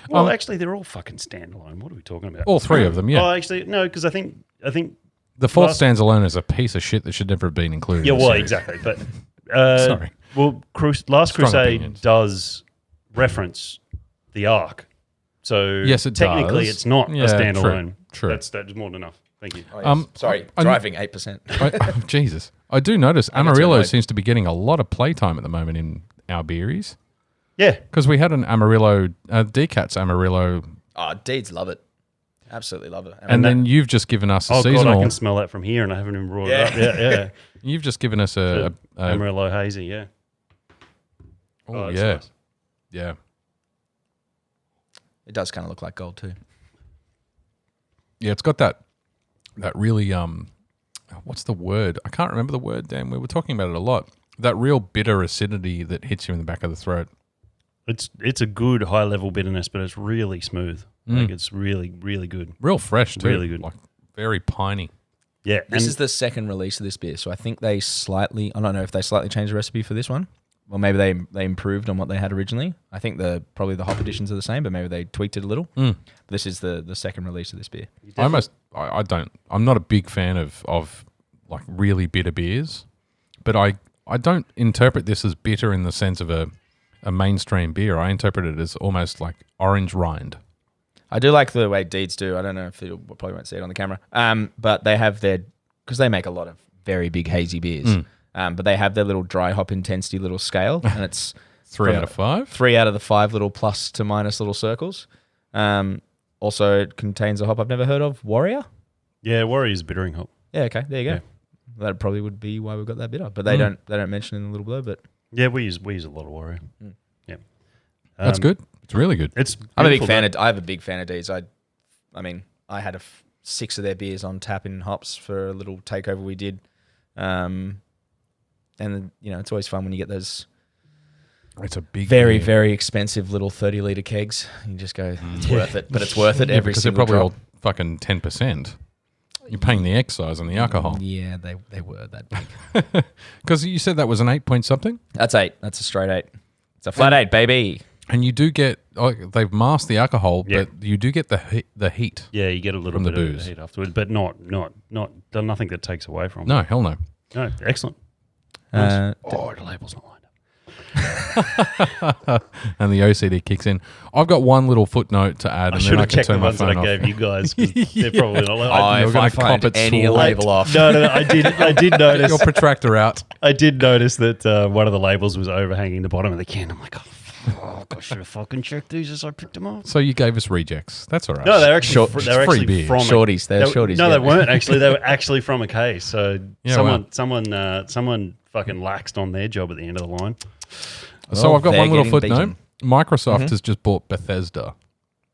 Well, actually, they're all fucking standalone. What are we talking about?
All three of them, yeah.
Oh, actually, no, because I think
The fourth
Last-
standalone is a piece of shit that should never have been included.
yeah,
in the
well,
series.
exactly. But
Sorry.
well, Last
Strong
Crusade
opinions.
does reference the Ark, so
Yes, it
technically
does.
it's not
Yeah,
a standalone.
true.
That's more than enough. Thank you.
Oh, yes. Sorry,
I-
driving 8%.
Jesus. I do notice
get
Amarillo
annoyed.
seems to be getting a lot of playtime at the moment in our beeries.
Yeah,
Because we had an Amarillo, Decat's Amarillo,
Oh, Deeds love it. Absolutely love it.
and then you've just given us a
oh god, I
seasonal.
can smell that from here, and I haven't even brought
Yeah.
it up. Yeah.
You've just given us a
Amarillo hazy. Yeah.
oh,
it's
yeah.
nice.
Yeah.
It does kind of look like gold too.
Yeah, it's got that really what's the word? I can't remember the word, Dan. We were talking about it a lot. That real bitter acidity that hits you in the back of the throat.
It's a good high level bitterness, but it's really smooth. Like it's really, really good.
Real fresh too.
Really good.
Like very piney.
Yeah,
This is the second release of this beer, so I think I don't know if they slightly changed the recipe for this one. Well, maybe they improved on what they had originally. I think probably the hop additions are the same, but maybe they tweaked it a little. But this is the second release of this beer.
I'm not a big fan of like really bitter beers, but I don't interpret this as bitter in the sense of a mainstream beer. I interpret it as almost like orange rind.
I do like the way Deeds do. I don't know if you probably won't see it on the camera. But they have because they make a lot of very big hazy beers. But they have their little dry hop intensity little scale, and it's
3 out of 5.
3 out of the 5 little plus to minus little circles. Also, it contains a hop I've never heard of, Warrior.
Yeah, Warrior's bittering hop.
Yeah, okay, there you go.
Yeah.
That probably would be why we've got that bitter, but they don't mention it in the little blurb. But
yeah, we use a lot of Warrior. Yeah,
That's good. It's really good.
I'm a big fan of. I have a big fan of these. I mean, I had 6 of their beers on tap in hops for a little takeover we did. And it's always fun when you get those.
It's a big,
very, very expensive little 30-liter kegs. You just go, it's worth it, but it's worth it every
because they're
single
probably
drop.
all fucking 10%. You're paying the excise and the alcohol.
Yeah, they were that big.
Because you said that was an 8 point something?
That's 8. That's a straight 8. It's a flat 8, baby.
And you do get, they've masked the alcohol,
Yeah.
but you do get the heat.
Yeah, you get a little
From the
bit
booze.
of heat afterwards, but not nothing that takes away from.
No, hell no.
No, excellent. Nice. The label's not lined up.
And the OCD kicks in. I've got one little footnote to add,
I
and
should
then I
have
can
checked the
turn my
ones that
phone
I
off.
gave you guys. 'Cause they're probably not lined
You're gonna
I
cop
find
it
any
full.
label off.
No, I did notice.
Your protractor out.
I did notice that one of the labels was overhanging the bottom of the can. I'm like, I should have fucking checked these as I picked them up.
So you gave us rejects. That's all right.
No, they're actually
Short-
they're
free
actually
beer.
from
Shorties. They're shorties.
No,
yeah.
they weren't actually. They were actually from a case. So
Yeah,
someone fucking laxed on their job at the end of the line.
So
Oh,
I've got
they're
one little
getting
footnote. Microsoft has just bought Bethesda.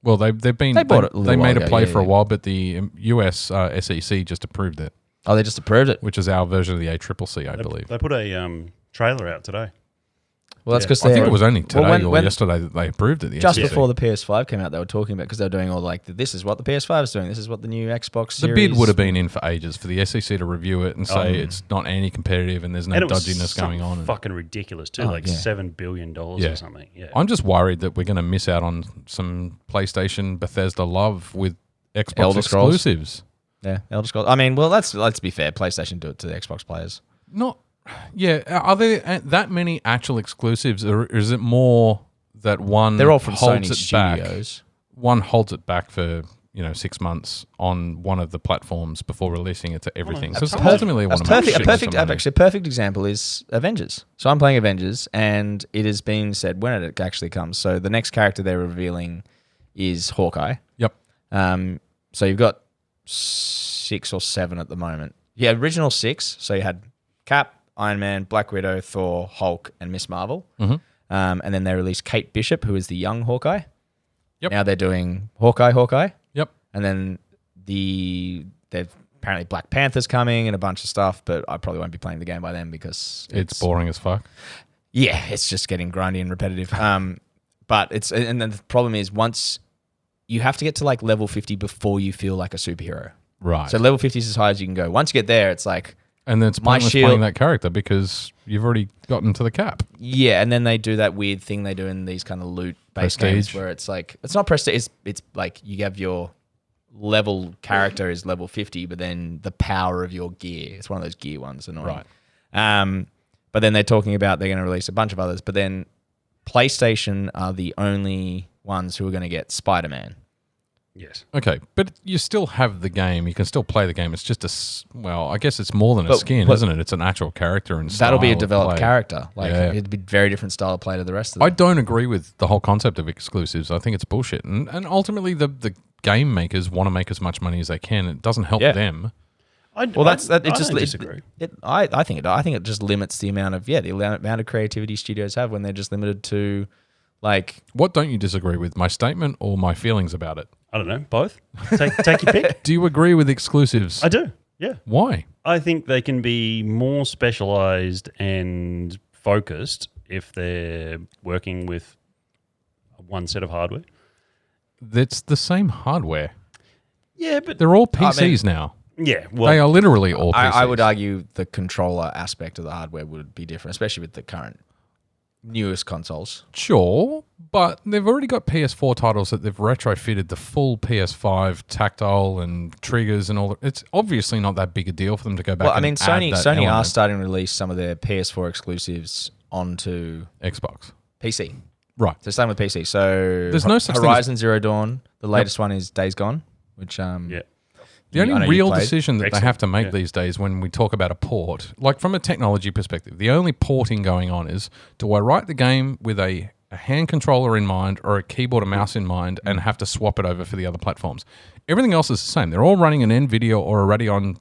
Well, they've been
They bought it a little
they made
while
a
ago,
play
yeah,
for a
yeah.
while, but the US SEC just approved it,
Oh, they just approved it.
which is our version of the ACCC, I believe.
They put a trailer out today.
Well, that's
Yeah.
because
I think it was only today
when-
or
when-
yesterday that they approved it. The
just
SEC.
before the PS5 came out, they were talking about because they were doing all like this is what the PS5 is doing. This is what the new Xbox
The
Series.
bid would have been in for ages for the SEC to review it and say it's not anti-competitive and there's no
And it was
dodginess going on.
fucking ridiculous too,
Oh,
like
yeah.
$7 billion
Yeah.
or something. Yeah.
I'm just worried that we're going to miss out on some PlayStation Bethesda love with Xbox
Elder Scrolls.
exclusives.
Yeah, Elder Scrolls. I mean, well, let's be fair. PlayStation do it to the Xbox players.
Not, yeah. Are there that many actual exclusives, or is it more that one
They're all from
holds
Sony
it back?
Studios.
One holds it back for 6 months on one of the platforms before releasing it to everything. Because ultimately, I want to make
A perfect example is Avengers. So I'm playing Avengers, and it has been said when it actually comes. So the next character they're revealing is Hawkeye.
Yep.
So you've got 6 or 7 at the moment. Yeah, original 6. So you had Cap, Iron Man, Black Widow, Thor, Hulk, and Miss Marvel.
Mhm.
And then they released Kate Bishop, who is the young Hawkeye.
Yep.
Now they're doing Hawkeye.
Yep.
And then they've apparently Black Panther's coming and a bunch of stuff, but I probably won't be playing the game by then because
It's boring as fuck.
yeah, it's just getting grindy and repetitive. But and then the problem is once you have to get to like level 50 before you feel like a superhero.
Right.
So level 50 is as high as you can go. Once you get there, it's like
and then it's
my
pointless
shield-
playing that character because you've already gotten to the cap.
yeah, and then they do that weird thing they do in these kind of loot-based games
Prestige.
where it's like it's not prestige. It's like you have your level character is level 50, but then the power of your gear. It's one of those gear ones, annoying.
Right.
But then they're talking about they're going to release a bunch of others. But then PlayStation are the only ones who are going to get Spider-Man.
Yes.
Okay, but you still have the game. You can still play the game. It's just I guess it's more than a skin,
but-
isn't it? It's an actual character and
That'll be a
style of
developed
play.
character. Like
Yeah.
it'd be very different style of play to the rest of them.
I don't agree with the whole concept of exclusives. I think it's bullshit. And ultimately, the game makers want to make as much money as they can. It doesn't help
Yeah.
them.
I
disagree. I think it just limits the amount of the amount of creativity studios have when they're just limited to like
What don't you disagree with? My statement or my feelings about it?
I don't know. Both. Take your pick.
Do you agree with exclusives?
I do. Yeah.
Why?
I think they can be more specialized and focused if they're working with one set of hardware.
It's the same hardware.
Yeah, but
They're all PCs now.
Yeah, well,
They are literally all PCs.
I would argue the controller aspect of the hardware would be different, especially with the current newest consoles.
Sure, but they've already got PS4 titles that they've retrofitted the full PS5 tactile and triggers and all that. It's obviously not that big a deal for them to go back.
Well, I mean,
and add that
Sony are
element.
starting to release some of their PS4 exclusives onto
Xbox.
PC.
Right.
So same with PC. So
There's no such thing as-
Horizon Zero Dawn. The latest one is Days Gone, which
yeah.
The
I know
only
you
real
played.
decision that they
Excellent,
have to make
yeah.
these days when we talk about a port, like from a technology perspective, the only porting going on is, do I write the game with a hand controller in mind or a keyboard and mouse in mind and have to swap it over for the other platforms? Everything else is the same. They're all running an NVIDIA or a Radeon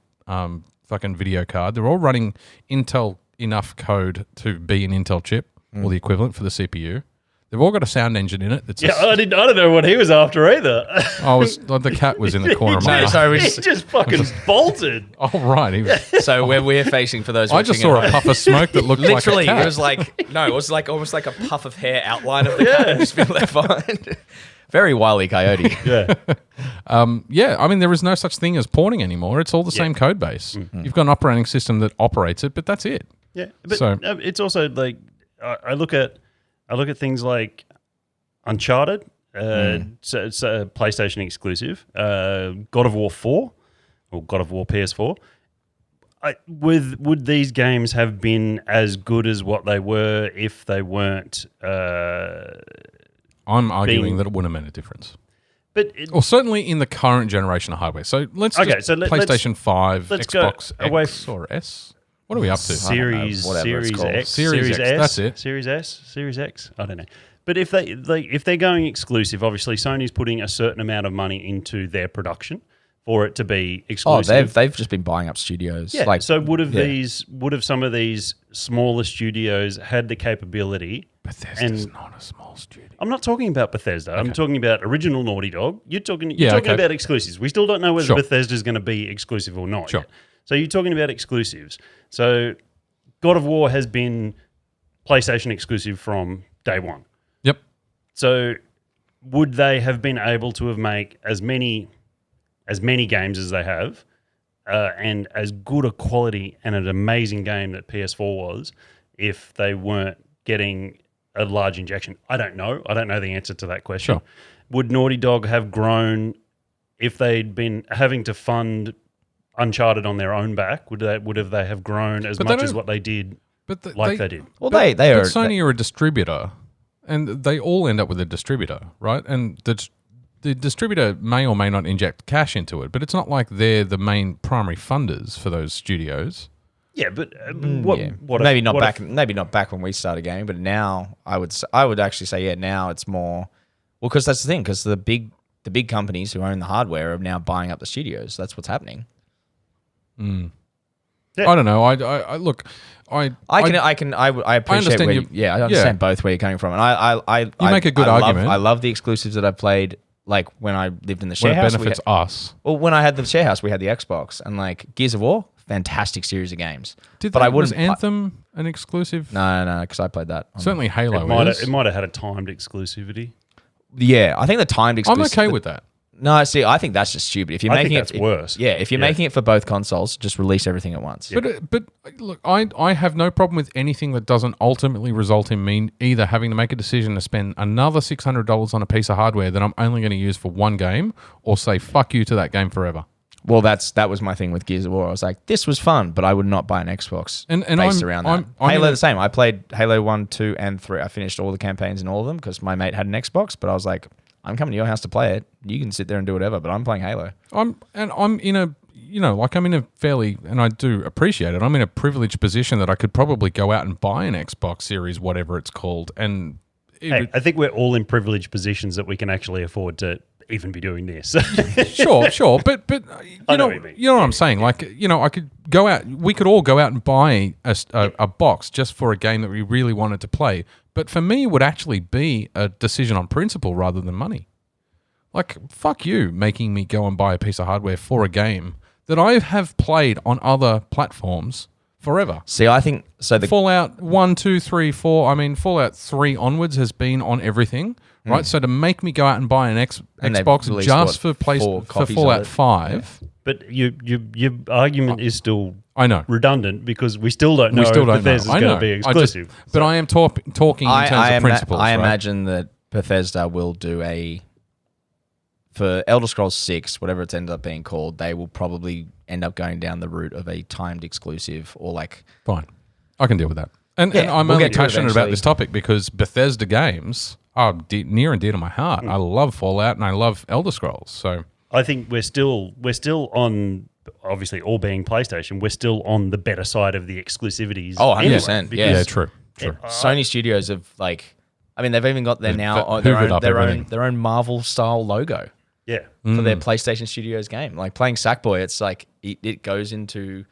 fucking video card. They're all running Intel enough code to be an Intel chip or the equivalent for the CPU. They've all got a sound engine in it. That's
Yeah, I don't know what he was after either.
the cat was in the corner of my eye.
sorry,
He just fucking bolted.
Oh, right. He was,
so where we're facing for those.
I just
watching
saw
at
a puff of smoke that looked
Literally,
like a cat.
it was like almost like a puff of hair outline of the cat just been left behind. Very Wile E. Coyote.
Yeah.
Yeah, I mean, there is no such thing as porting anymore. It's all the same code base. You've got an operating system that operates it, but that's it.
Yeah. But
So-
it's also like I look at things like Uncharted, so it's a PlayStation exclusive, God of War 4 or God of War PS4. Would these games have been as good as what they were if they weren't?
I'm arguing that it wouldn't have made a difference.
But
Or certainly in the current generation of hardware. So let's
Okay,
just
so let's-
PlayStation 5,
let's go
Xbox
away
X or S? What are we up to?
Series
whatever it's
Series
called.
X,
Series X,
S,
that's it.
Series S, Series X. I don't know. But if they're going exclusive, obviously Sony's putting a certain amount of money into their production for it to be
Oh,
exclusive.
they've just been buying up studios.
Yeah.
Like,
So would
yeah.
have some of these smaller studios had the capability?
Bethesda's
and-
not a small studio.
I'm not talking about Bethesda. I'm talking about original Naughty Dog. You're talking
okay.
about exclusives. We still don't know whether
Sure.
Bethesda's going to be exclusive or not.
Sure.
Yet. So you're talking about exclusives. So God of War has been PlayStation exclusive from day one.
Yep.
So would they have been able to have made as many games as they have, and as good a quality and an amazing game that PS4 was, if they weren't getting a large injection? I don't know. I don't know the answer to that question.
Sure.
Would Naughty Dog have grown if they'd been having to fund Uncharted on their own back? Would they have grown as
But they
much as
don't-
what they did,
But
they did?
well,
But
they are.
Sony are a distributor, and they all end up with a distributor, right? And the distributor may or may not inject cash into it, but it's not like they're the main primary funders for those studios.
Yeah, but
yeah.
what
maybe
if-
not
what
back.
if-
Maybe not back when we started gaming, but now I would actually say now it's more. Well, because that's the thing. Because the big companies who own the hardware are now buying up the studios. That's what's happening.
Yeah.
I don't know. I look. I
appreciate
understand
where
you-
I understand
yeah.
both where you're coming from, and I
make a good
I love-
argument.
I love the exclusives that I played. Like when I lived in the
when
share
it
house,
benefits us.
when I had the share house, we had the Xbox, and like Gears of War, fantastic series of games.
But
I
was
wouldn't.
Anthem an exclusive?
No, because I played that.
Certainly Halo
it might have had a timed exclusivity.
Yeah, I think the timed
I'm
exclusive.
okay with that.
No, see, I think that's just stupid. If you're
I
making
think that's worse.
Yeah, if you're
Yeah.
making it for both consoles, just release everything at once.
But look, I have no problem with anything that doesn't ultimately result in me either having to make a decision to spend another $600 on a piece of hardware that I'm only going to use for one game, or say fuck you to that game forever.
Well, that was my thing with Gears of War. I was like, this was fun, but I would not buy an Xbox
And
based
I'm-
around
I'm-
that.
I'm
Halo
in a-
the same. I played Halo 1, 2, and 3. I finished all the campaigns in all of them because my mate had an Xbox, but I was like, I'm coming to your house to play it. You can sit there and do whatever, but I'm playing Halo.
I'm in a fairly, and I do appreciate it, I'm in a privileged position that I could probably go out and buy an Xbox Series, whatever it's called, and
Hey, I think we're all in privileged positions that we can actually afford to even be doing this.
sure, but
I know
know
what you mean.
you know what I'm saying. Like, I could go out. We could all go out and buy a box just for a game that we really wanted to play. But for me, it would actually be a decision on principle rather than money. Like, fuck you, making me go and buy a piece of hardware for a game that I have played on other platforms forever.
See, I think so.
Fallout 1, 2, 3, 4. I mean, Fallout 3 onwards has been on everything, right? So to make me go out and buy an
And they've
Xbox
released,
just
what,
for
4 copies of
Fallout
it?
5,
But your argument is still
I know.
redundant because we still don't know
We still
if
don't know.
Bethesda's
I
going
know.
to be exclusive.
But I am talking in terms of principles.
I
right?
imagine that Bethesda will do for Elder Scrolls 6, whatever it's ended up being called, they will probably end up going down the route of a timed exclusive or like...
Fine. I can deal with that. And I'm
we'll
only
get to it
passionate about
eventually.
this topic because Bethesda games are near and dear to my heart. I love Fallout and I love Elder Scrolls. So
I think we're still on, obviously all being PlayStation, we're still on the better side of the exclusivities.
Oh, 100%,
anyway,
yeah.
yeah, true.
Sony Studios have like... I mean, they've even got their
hoovered up everything.
their own Marvel-style logo
Yeah.
for their PlayStation Studios game. Like playing Sackboy, it's like it goes into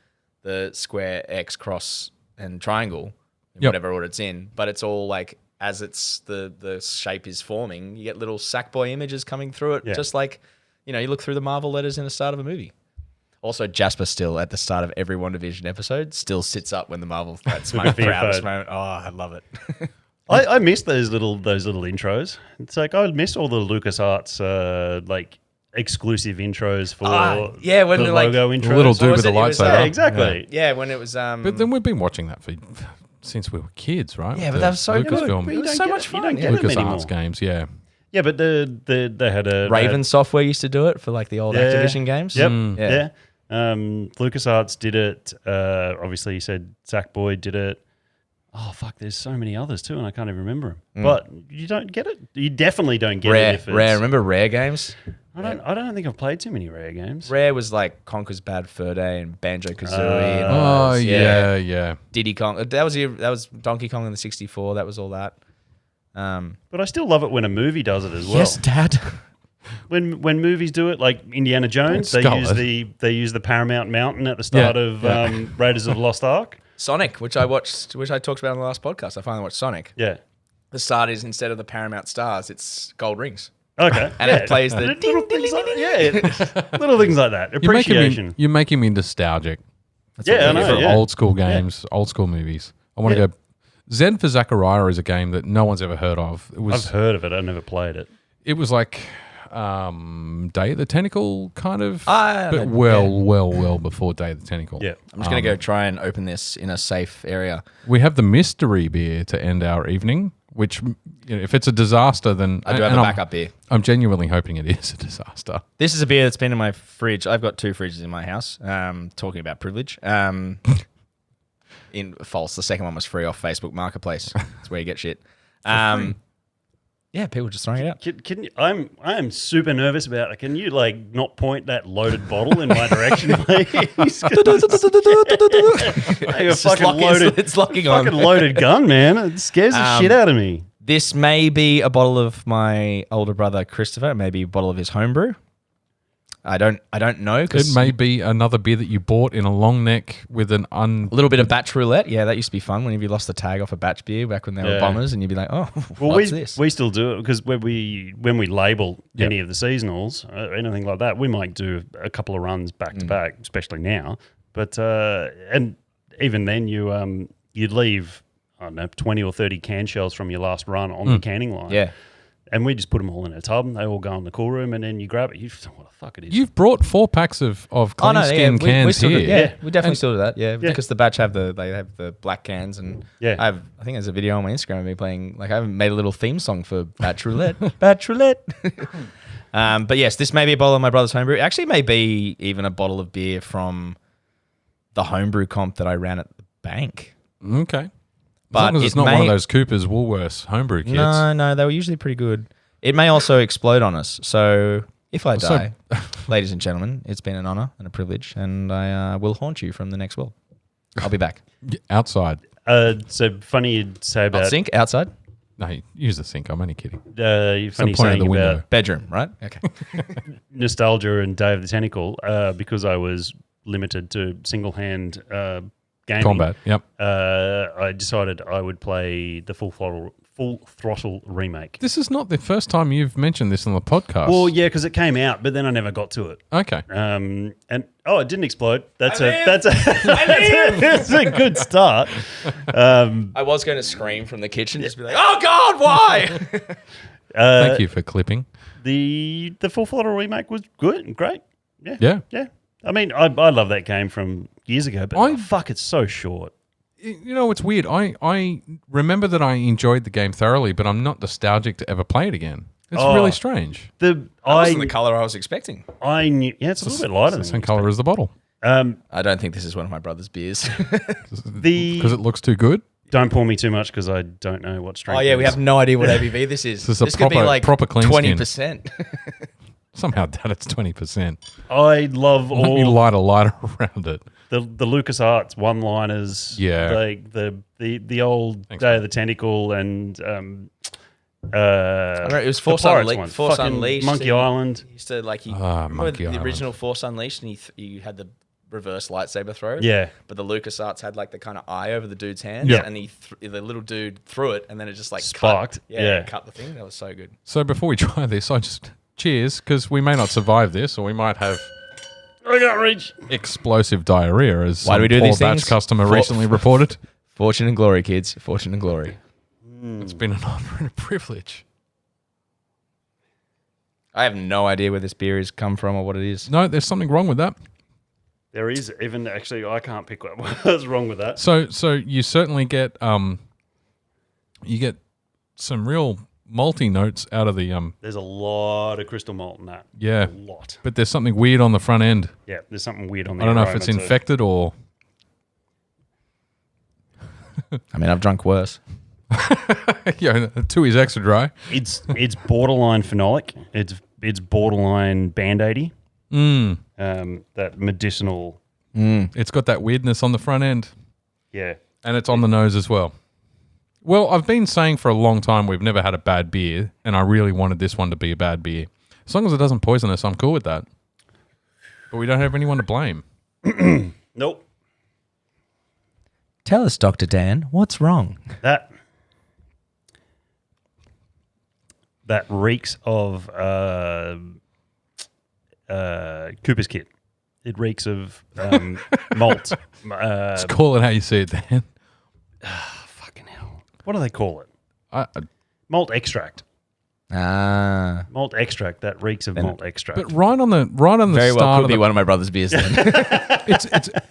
the square, X, cross, and triangle, in whatever order it's in. But it's all like as it's the shape is forming, you get little Sackboy images coming through it, just like you look through the Marvel letters in the start of a movie. Also, Jasper still at the start of every WandaVision episode still sits up when the Marvel that's my proudest moment. Oh, I love it.
I miss those little intros. It's like I miss all the LucasArts like exclusive intros for
when
the
they're like
logo intros.
The little dude with the
it was,
lightsaber.
Yeah, exactly.
Yeah, when it was
But then we've been watching that since we were kids, right?
Yeah, but that was so good.
Lucasfilm,
It was so much fun.
You don't get them anymore.
LucasArts games, yeah.
Yeah, but they had a
Raven Software used to do it for like the old Activision games.
Yep.
Yeah.
LucasArts did it. Obviously, you said Sackboy did it. Oh fuck! There's so many others too, and I can't even remember them. But you don't get it. You definitely don't get it. If it's,
Rare. Remember Rare games?
I don't think I've played too many Rare games.
Rare was like Conker's Bad Fur Day and Banjo Kazooie. and
Oh,
all those.
yeah.
Diddy Kong. That was Donkey Kong in the 64. That was all that.
But I still love it when a movie does it as well.
Yes, Dad.
When movies do it, like Indiana Jones, they use the Paramount Mountain at the start of Raiders of the Lost Ark.
Sonic, which I watched, which I talked about on the last podcast. I finally watched Sonic.
Yeah.
The start is instead of the Paramount stars, it's gold rings.
Okay.
And it plays the
little things like, little things like that. Appreciation.
You're making me nostalgic.
I know.
For
Yeah.
old school games, old school movies. I want to go. Zed for Zachariah is a game that no one's ever heard of.
I've heard of it. I've never played it.
It was like Day of the Tentacle kind of, but
well
before Day of the Tentacle.
Yeah.
I'm just going to go try and open this in a safe area.
We have the mystery beer to end our evening, which if it's a disaster, then
I do have a backup beer.
I'm genuinely hoping it is a disaster.
This is a beer that's been in my fridge. I've got 2 fridges in my house. Talking about privilege. In false. The second one was free off Facebook Marketplace. That's where you get shit. Yeah, people just throwing it out.
Can you, I am super nervous about it. Can you not point that loaded bottle in my direction, please?
It's locking on.
Fucking loaded gun, man. It scares the shit out of me.
This may be a bottle of my older brother Christopher. It may be a bottle of his homebrew. I don't know.
It may be another beer that you bought in a long neck with a
little bit of batch roulette. Yeah, that used to be fun whenever you lost the tag off a batch beer back when they were bombers, and you'd be like, "Oh, what's this?"
We still do it because when we label any of the seasonals, anything like that, we might do a couple of runs back to back, especially now. But and even then, you'd leave 20 or 30 can shells from your last run on the canning line.
Yeah.
And we just put them all in a tub. And they all go in the cool room, and then you grab it. What the fuck it is?
You've brought 4 packs of cleanskin cans
we
here.
we definitely still do that. Yeah, because the batch have the black cans, and I think there's a video on my Instagram of me playing. I haven't made a little theme song for batch roulette. Batch roulette. But yes, this may be a bottle of my brother's homebrew. It actually may be even a bottle of beer from the homebrew comp that I ran at the bank.
Okay. As
But
long as it's not one of those Cooper's Woolworths homebrew kits.
No, they were usually pretty good. It may also explode on us. So if I die, ladies and gentlemen, it's been an honor and a privilege, and I will haunt you from the next world. I'll be back.
Outside.
So funny you'd say about
Sink outside.
No, use the sink. I'm only kidding.
funny
point
saying
at the window.
about
Bedroom, right? Okay.
nostalgia and Day of the Tentacle because I was limited to single hand gaming.
Combat. Yep.
I decided I would play the Full Throttle remake.
This is not the first time you've mentioned this on the podcast.
Well, yeah, because it came out, but then I never got to it.
Okay.
And it didn't explode. That's a good start.
I was going to scream from the kitchen, just be like, "Oh God, why?"
Thank you for clipping.
The Full Throttle remake was good and great.
Yeah.
I mean, I love that game from years ago, but fuck, it's so short.
You know, it's weird. I remember that I enjoyed the game thoroughly, but I'm not nostalgic to ever play it again. It's really strange.
That wasn't the color I was expecting.
I knew. Yeah, it's a little bit lighter.
It's the same color as the bottle.
I don't think this is one of my brother's beers.
Because it looks too good.
Don't pour me too much because I don't know what strength.
Oh yeah, we have no idea what ABV this is.
This
could be like
proper cleanskin.
20%.
Somehow doubt it's 20%.
I love
Let me light a lighter around it.
the LucasArts one-liners.
Yeah.
Like the old Day of the Tentacle and
it was Force Unleashed.
Monkey Island.
He used to
Monkey
the
Island.
original Force Unleashed, and you had the reverse lightsaber throw.
Yeah.
But the LucasArts had like the kind of eye over the dude's hands, and the little dude threw it, and then it just like
sparked.
Cut the thing. That was so good.
So before we try this, cheers, because we may not survive this, or we might have
I can't reach.
explosive diarrhea, as
Why do we do
poor
these
batch
things?
customer recently reported.
Fortune and glory, kids. Fortune and glory.
It's been an honor and a privilege.
I have no idea where this beer has come from or what it is.
No, there's something wrong with that.
There is even actually. I can't pick what's wrong with that.
So you certainly get some real malty notes out of the
There's a lot of crystal malt in that.
Yeah.
A lot.
but there's something weird on the front end.
Yeah, there's something weird on the
I don't know if it's
aroma too.
infected or
I mean, I've drunk worse.
yeah, 2 is extra dry.
It's borderline phenolic. It's borderline Band-Aidy. That medicinal.
It's got that weirdness on the front end.
Yeah.
And it's on the nose as well. Well, I've been saying for a long time we've never had a bad beer, and I really wanted this one to be a bad beer. As long as it doesn't poison us, I'm cool with that. But we don't have anyone to blame.
Nope.
Tell us, Dr. Dan, what's wrong?
That reeks of Cooper's Kit. It reeks of malt.
Just call it how you see it, Dan.
Fucking hell. What do they call it?
I,
Malt extract.
Ah.
Malt extract. That reeks of malt extract.
but right on the
Very
start
well
of
could be
the,
one of my brother's beers then.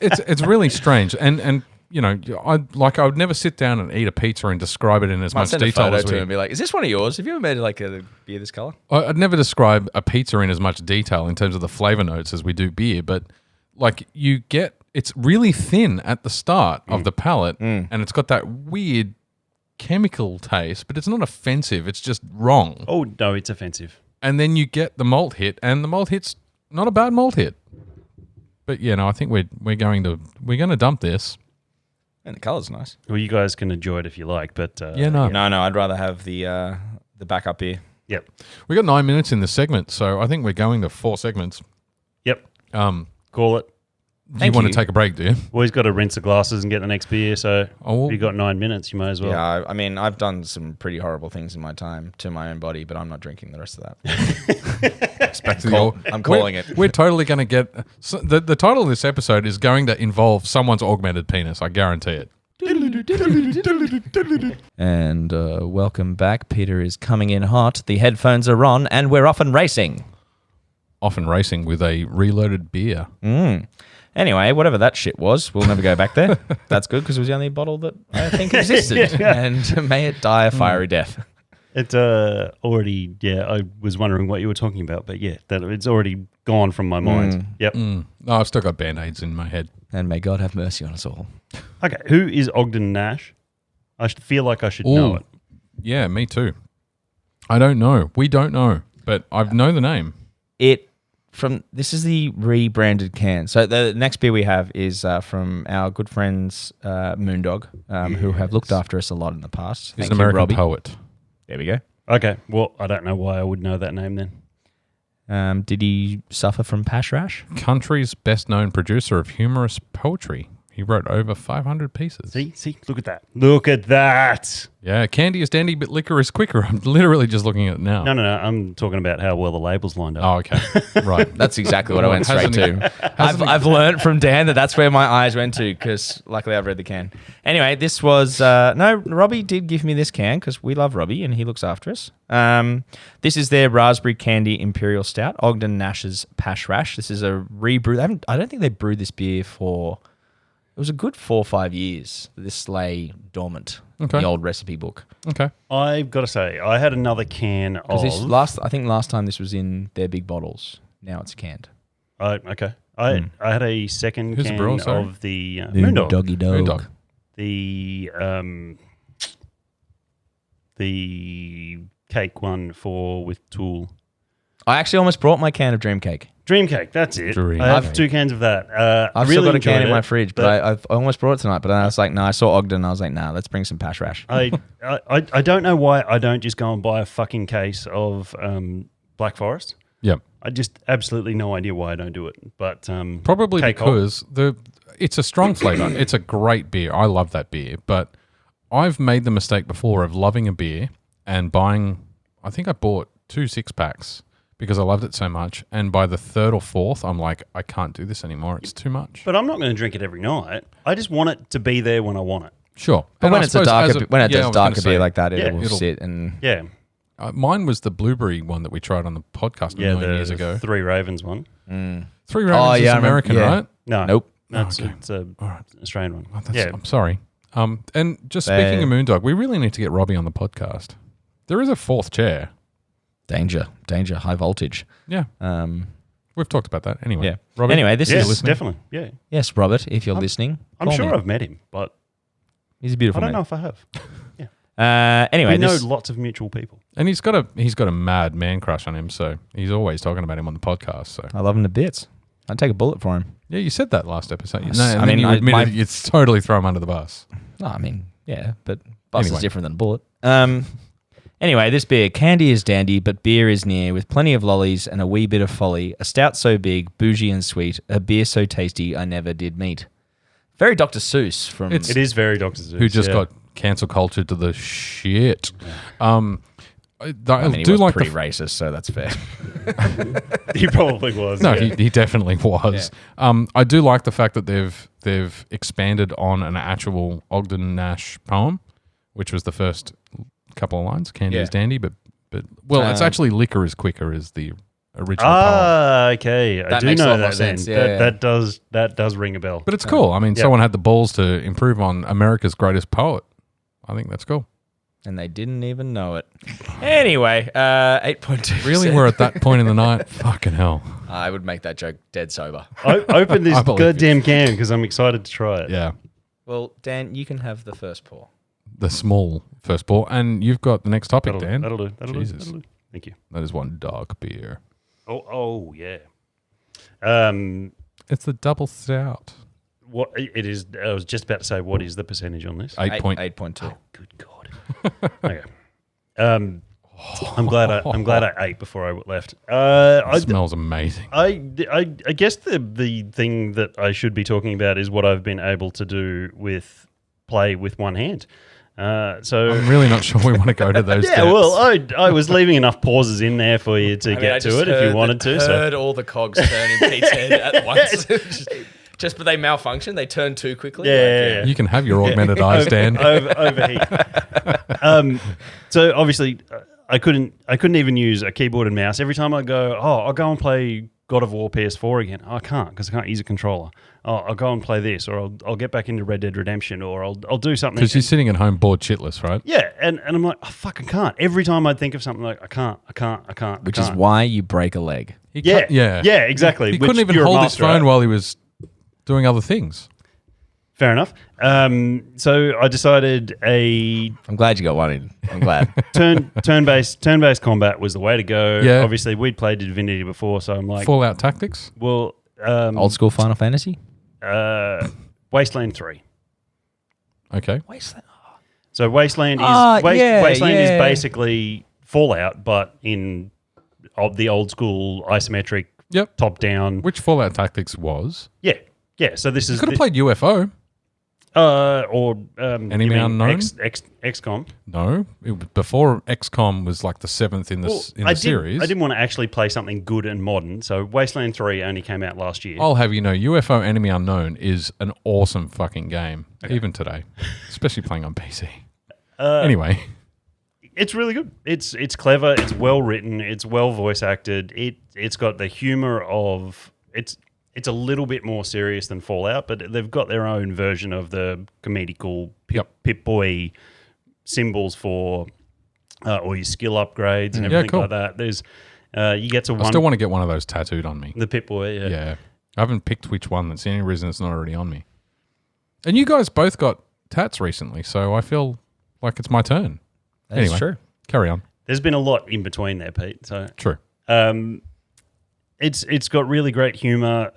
it's really strange. And you know, I would never sit down and eat a pizza and describe it in as
Might
much
send a
detail
photo
as
to
we.
him and be like, is this one of yours? Have you ever made like a beer this color?
I'd never describe a pizza in as much detail in terms of the flavor notes as we do beer, but like it's really thin at the start of the palate, and it's got that weird chemical taste, but it's not offensive. It's just wrong.
Oh, no, it's offensive.
And then you get the malt hit, and the malt hit's not a bad malt hit. But yeah, no, I think we're going to dump this.
And the color's nice.
Well, you guys can enjoy it if you like, but...
No, I'd rather have the backup beer.
Yep.
We got 9 minutes in this segment, so I think we're going to 4 segments.
Yep. Call it.
Do you want to take a break, do you?
Well, he's got to rinse the glasses and get the next beer, so
Oh.
if you've got 9 minutes, you might as well.
Yeah, I mean, I've done some pretty horrible things in my time to my own body, but I'm not drinking the rest of that. I'm calling it.
We're totally going to get... So the title of this episode is going to involve someone's augmented penis, I guarantee it.
And welcome back. Peter is coming in hot. The headphones are on, and we're off and racing.
Often racing with a reloaded beer.
Anyway, whatever that shit was, we'll never go back there. That's good because it was the only bottle that I think existed. And may it die a fiery death.
It already, I was wondering what you were talking about, but yeah, it's already gone from my mind. Yep.
No, I've still got Band-Aids in my head.
And may God have mercy on us all.
Okay, who is Ogden Nash? I feel like I should know it.
Yeah, me too. I don't know. We don't know, but I know the name.
This is the rebranded can. So the next beer we have is from our good friends Moondog, who have looked after us a lot in the past.
He's
Thank
an
you,
American
Robbie.
poet.
There we go.
Okay, well, I don't know why I would know that name then.
Did he suffer from Pash Rash?
Country's best-known producer of humorous poetry. He wrote over 500 pieces.
See, look at that. Look at that.
Yeah, candy is dandy, but liquor is quicker. I'm literally just looking at it now.
No. I'm talking about how well the label's lined up.
Oh, okay. Right.
That's exactly what I went straight to.
hasn't
I've learned from Dan that's where my eyes went to because luckily I've read the can. Anyway, this was no. Robbie did give me this can because we love Robbie and he looks after us. This is their Raspberry Candy Imperial Stout, Ogden Nash's Pash Rash. This is a rebrew. I don't think they brewed this beer for. It was a good 4 or 5 years. This lay dormant in the old recipe book.
Okay.
I've got to say, I had another can of...
I think last time this was in their big bottles. Now it's canned.
Okay. I had a second
Who's the
can
brewer, sorry?
of the Moondog.
Doggy Dog.
The cake one with Tool.
I actually almost brought my can of Dream Cake.
Dream Cake, that's it.
Dream
I have
Cake.
2 cans of that.
I've
really
still got a
enjoyed
can in my
it,
fridge, but I almost brought it tonight. But then I was like, no, I saw Ogden. And I was like, nah, let's bring some Pash Rash.
I don't know why I don't just go and buy a fucking case of Black Forest.
Yep.
I just absolutely no idea why I don't do it. But
Probably
Cake
because it's a strong flavor. It's a great beer. I love that beer. But I've made the mistake before of loving a beer and buying, I think I bought 2 6-packs because I loved it so much. And by the 3rd or 4th, I'm like, I can't do this anymore. It's too much.
But I'm not going to drink it every night. I just want it to be there when I want it.
Sure.
But
And
when
I
it's a
suppose
darker, when it
I
does
was gonna
darker
say,
beer like that,
yeah,
it will sit and
Yeah.
Mine was the blueberry one that we tried on the podcast a million years ago.
3 Ravens one.
3 Ravens is American, right?
No.
Nope.
No, it's
okay.
an Australian one.
Oh,
yeah.
I'm sorry. And just speaking of Moondog, we really need to get Robbie on the podcast. There is a 4th chair.
danger, high voltage.
Yeah. We've talked about that anyway.
Yeah.
Robbie,
Anyway, this
Yes,
is
definitely. Yeah.
yes, Robert. If you're listening,
I'm
call
sure
me.
I've met him, but
He's a
I
beautiful
don't
man.
know if I have.
Anyway,
We know
this,
lots of mutual people.
and he's got a mad man crush on him, so he's always talking about him on the podcast. So
I love him to bits. I'd take a bullet for him.
yeah, you said that last episode.
Yes.
No,
I
and then
mean,
you
I-
admitted
my-
it's totally throw him under the bus.
No, I mean, yeah, but bus
Anyway.
is different than bullet. Anyway, this beer, candy is dandy, but beer is near, with plenty of lollies and a wee bit of folly. A stout so big, bougie and sweet, a beer so tasty I never did meet. Very Dr. Seuss from.
It's-
It is very Dr. Seuss.
Who just
yeah.
got cancel culture to the shit. I
I mean, he
do
was
like
pretty
the
racist, so that's fair.
He probably was.
No,
yeah.
he definitely was. I do like the fact that they've expanded on an actual Ogden Nash poem, which was the first couple of lines. Candy is dandy, but it's actually liquor is quicker is the original poem.
Okay. I
That
do
makes a
know
lot more
that then.
sense. Yeah,
That does ring a bell.
But it's cool. I mean, someone had the balls to improve on America's greatest poet. I think that's cool.
And they didn't even know it. Anyway, 8.2%.
Really, we're at that point in the night. Fucking hell.
I would make that joke dead sober.
Open this
I believe you.
goddamn can because I'm excited to try it.
Yeah.
Well, Dan, you can have the first pour.
The small first ball. And you've got the next topic, Dan.
That'll do.
Jesus.
That'll do. Thank you.
That is one dark beer.
Oh yeah.
It's the double stout.
What it is? I was just about to say, what is the percentage on this?
8.2.
Good God. Okay. I'm glad I ate before I left.
It smells amazing.
I guess the thing that I should be talking about is what I've been able to do with play with one hand. So
I'm really not sure we want to go to those
yeah,
depths.
well, I was leaving enough pauses in there for you to get to it if you wanted to. So
heard all the cogs turn in Pete's head at once. Just but they malfunction. They turn too quickly.
yeah.
You can have your augmented eyes, Dan.
Overheat. So obviously, I couldn't even use a keyboard and mouse. Every time I go, I'll go and play God of War PS4 again. I can't because I can't use a controller. I'll go and play this, or I'll get back into Red Dead Redemption, or I'll do something.
Because you're sitting at home bored shitless, right?
Yeah, and I'm like, I fucking can't. Every time I think of something, like I can't.
Which is why you break a leg.
Yeah, exactly.
He
which
couldn't even
you're a
hold his
master
phone
at.
while he was doing other things.
Fair enough. So I decided
I'm glad you got one in. I'm glad.
turn-based combat was the way to go.
Yeah.
Obviously, we'd played Divinity before, so I'm like,
Fallout Tactics?
well,
Old school Final Fantasy?
Wasteland 3.
Okay.
Wasteland.
So Wasteland is Wasteland is basically Fallout, but in the old school isometric
Yep.
top down.
Which Fallout Tactics was?
Yeah. So this is
You could have played UFO. Enemy
you mean
Unknown?
XCOM.
No, before XCOM was like the 7th in the series.
I didn't want to actually play something good and modern, so Wasteland 3 only came out last year.
I'll have you know, UFO Enemy Unknown is an awesome fucking game, even today, especially playing on PC. Anyway,
it's really good. It's clever. It's well written. It's well voice acted. It's got the humor of It's a little bit more serious than Fallout, but they've got their own version of the comedical Pip-Boy symbols for all your skill upgrades and everything like that. There's you get to
I still want to get one of those tattooed on me.
The Pip-Boy,
Yeah. I haven't picked which one. That's the only reason it's not already on me. And you guys both got tats recently, so I feel like it's my turn.
That's true.
Carry on.
There's been a lot in between there, Pete. So
True.
It's got really great humor.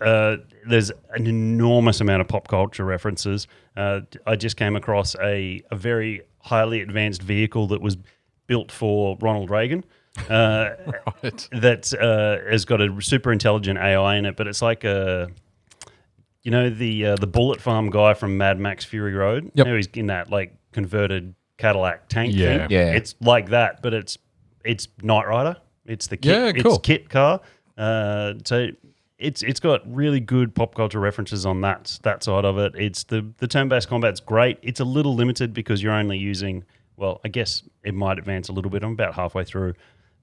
There's an enormous amount of pop culture references. I just came across a very highly advanced vehicle that was built for Ronald Reagan.
Right.
That has got a super intelligent AI in it, but it's like the bullet farm guy from Mad Max Fury Road.
Yep.
You know, he's in that like converted Cadillac tank
Yeah.
thing.
Yeah.
It's like that, but it's Knight Rider. It's the kit.
Yeah, cool.
It's kit car. So it's got really good pop culture references on that side of it. It's the turn-based combat's great. It's a little limited because you're only using, well, I guess it might advance a little bit. I'm about halfway through,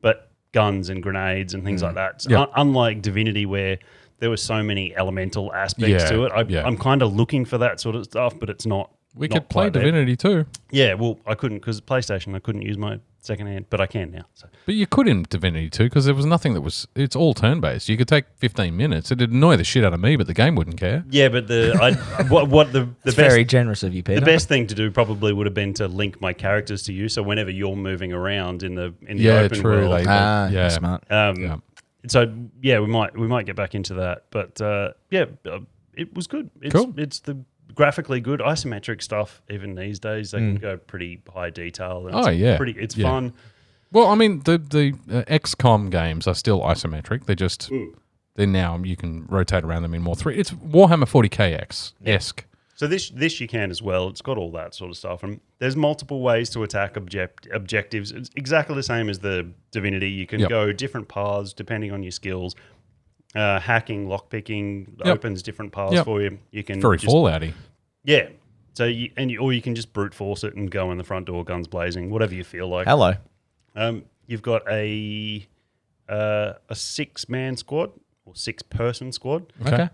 but guns and grenades and things like that. So unlike Divinity, where there were so many elemental aspects to it, I'm kind of looking for that sort of stuff, but it's not.
We could play Divinity too.
Yeah, well, I couldn't because PlayStation. I couldn't use my second hand, but I can now. So.
But you could in Divinity 2 because there was nothing that was. It's all turn-based. You could take 15 minutes. It'd annoy the shit out of me, but the game wouldn't care.
Yeah, but the
It's
best,
very generous of you, Peter.
the best thing to do probably would have been to link my characters to you. So whenever you're moving around in the open
true.
world,
Yeah,
Smart.
So yeah, we might get back into that. But it was good.
Cool.
It's the graphically good isometric stuff. Even these days, they can go pretty high detail. And it's fun.
Well, I mean, the XCOM games are still isometric. They're now you can rotate around them in more three. It's Warhammer 40kx-esque.
So this you can as well. It's got all that sort of stuff, and there's multiple ways to attack objectives. It's exactly the same as the Divinity. You can go different paths depending on your skills. Hacking, lockpicking opens different paths for you. You can
very Fallout-y.
Yeah. So or you can just brute force it and go in the front door, guns blazing, whatever you feel like.
Hello.
You've got a 6-man squad or 6-person squad.
Okay.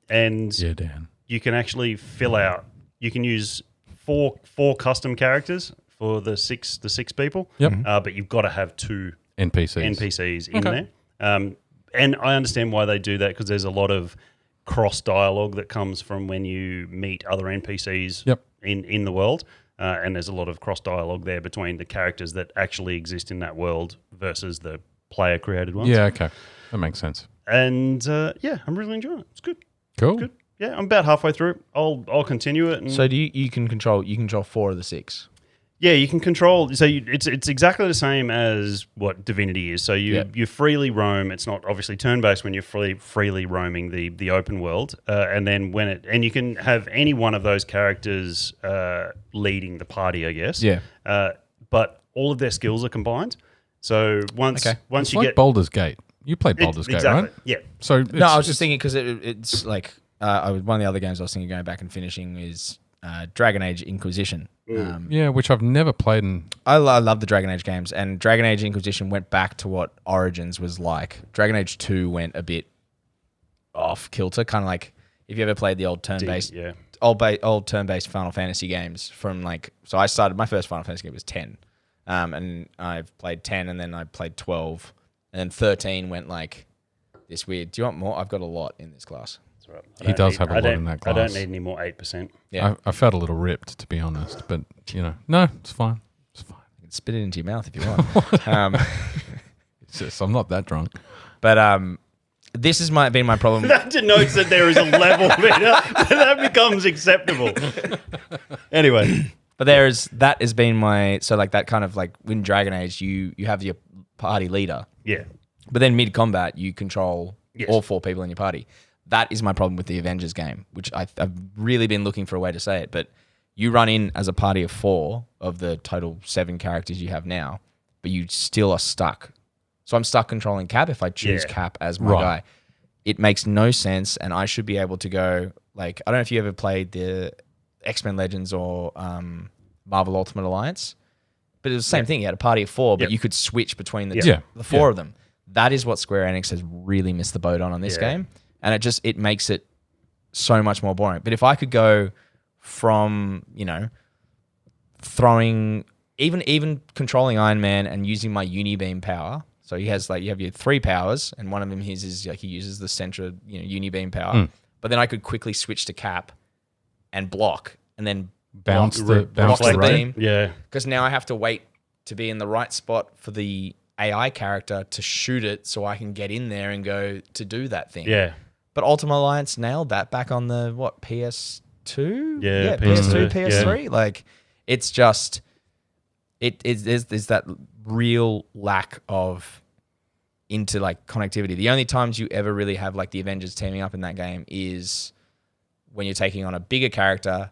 And
Dan.
you can actually fill out. You can use four custom characters for the six people.
Yep.
But you've got to have 2 NPCs in there. And I understand why they do that because there's a lot of cross dialogue that comes from when you meet other NPCs in the world. And there's a lot of cross dialogue there between the characters that actually exist in that world versus the player created ones.
Yeah, okay. That makes sense.
And I'm really enjoying it. It's good.
Cool.
Good. Yeah, I'm about halfway through. I'll continue it. And
So do you can control 4 of the 6?
yeah, you can control. So it's exactly the same as what Divinity is. So you freely roam. It's not obviously turn based when you're freely roaming the open world. And then and you can have any one of those characters leading the party, I guess.
Yeah.
But all of their skills are combined. So once
It's
you
like
get
Baldur's Gate. You played Baldur's Gate,
exactly,
right?
yeah.
So
No, I was just thinking because it's like one of the other games I was thinking going back and finishing is Dragon Age Inquisition.
which I've never played.
I love the Dragon Age games, and Dragon Age Inquisition went back to what Origins was like. Dragon Age 2 went a bit off kilter, kind of like if you ever played the old turn-based, old turn-based Final Fantasy games from like. So I started my first Final Fantasy game was 10, and I've played 10, and then I played 12, and then 13 went like this weird. Do you want more? I've got a lot in this class.
Right.
He does have a lot in that class.
I don't need any more 8%.
Yeah,
I felt a little ripped, to be honest, but no, it's fine. It's fine.
you can spit it into your mouth if you want.
It's just, I'm not that drunk.
But this has been my problem.
That denotes that there is a level that becomes acceptable. Anyway,
But that has been that kind of like in Dragon Age, you have your party leader.
yeah.
But then mid combat, you control all 4 people in your party. that is my problem with the Avengers game, which I've really been looking for a way to say it. But you run in as a party of 4 of the total 7 characters you have now, but you still are stuck. So I'm stuck controlling Cap if I choose Cap as my guy. It makes no sense, and I should be able to go, like, I don't know if you ever played the X-Men Legends or Marvel Ultimate Alliance, but it was the same thing. You had a party of 4, but you could switch between the 4 of them. That is what Square Enix has really missed the boat on this game, and it makes it so much more boring. But if I could go from, throwing, even controlling Iron Man and using my Unibeam power. So he has you have your 3 powers, and one of them is like he uses the Centra, Unibeam power. But then I could quickly switch to Cap and block, and then
bounce the
beam.
Yeah,
because now I have to wait to be in the right spot for the AI character to shoot it, so I can get in there and go to do that thing.
Yeah,
but Ultimate Alliance nailed that back on the PS2.
Yeah,
PS2, PS3. Like it's just there's that real lack of connectivity. The only times you ever really have like the Avengers teaming up in that game is when you're taking on a bigger character,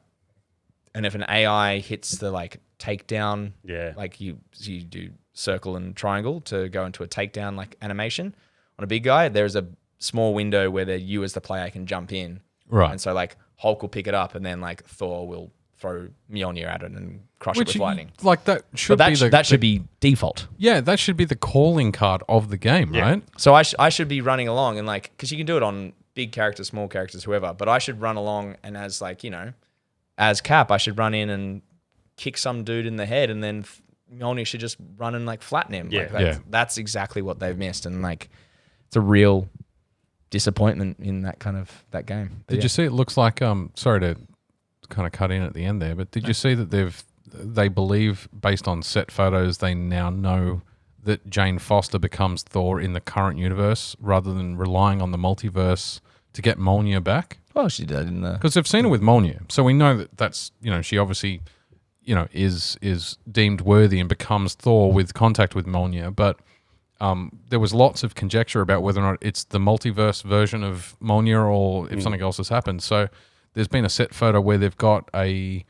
and if an AI hits the takedown, like you do circle and triangle to go into a takedown animation on a big guy, there's a small window where you as the player can jump in,
right?
And so Hulk will pick it up, and then Thor will throw Mjolnir at it and crush it with lightning.
That should
be default.
Yeah, that should be the calling card of the game, right?
So I should be running along and because you can do it on big characters, small characters, whoever. But I should run along and as as Cap, I should run in and kick some dude in the head, and then Mjolnir should just run and flatten him. That's exactly what they've missed, and it's a real disappointment in that game. But
Did you see? It looks like sorry to kind of cut in at the end there, but did you see that they believe, based on set photos, they now know that Jane Foster becomes Thor in the current universe rather than relying on the multiverse to get Mjolnir back?
Well, she did in the...
Because they've seen her with Mjolnir, so we know that's she obviously is deemed worthy and becomes Thor with contact with Mjolnir, but there was lots of conjecture about whether or not it's the multiverse version of Mjolnir or if something else has happened. So there's been a set photo where they've got a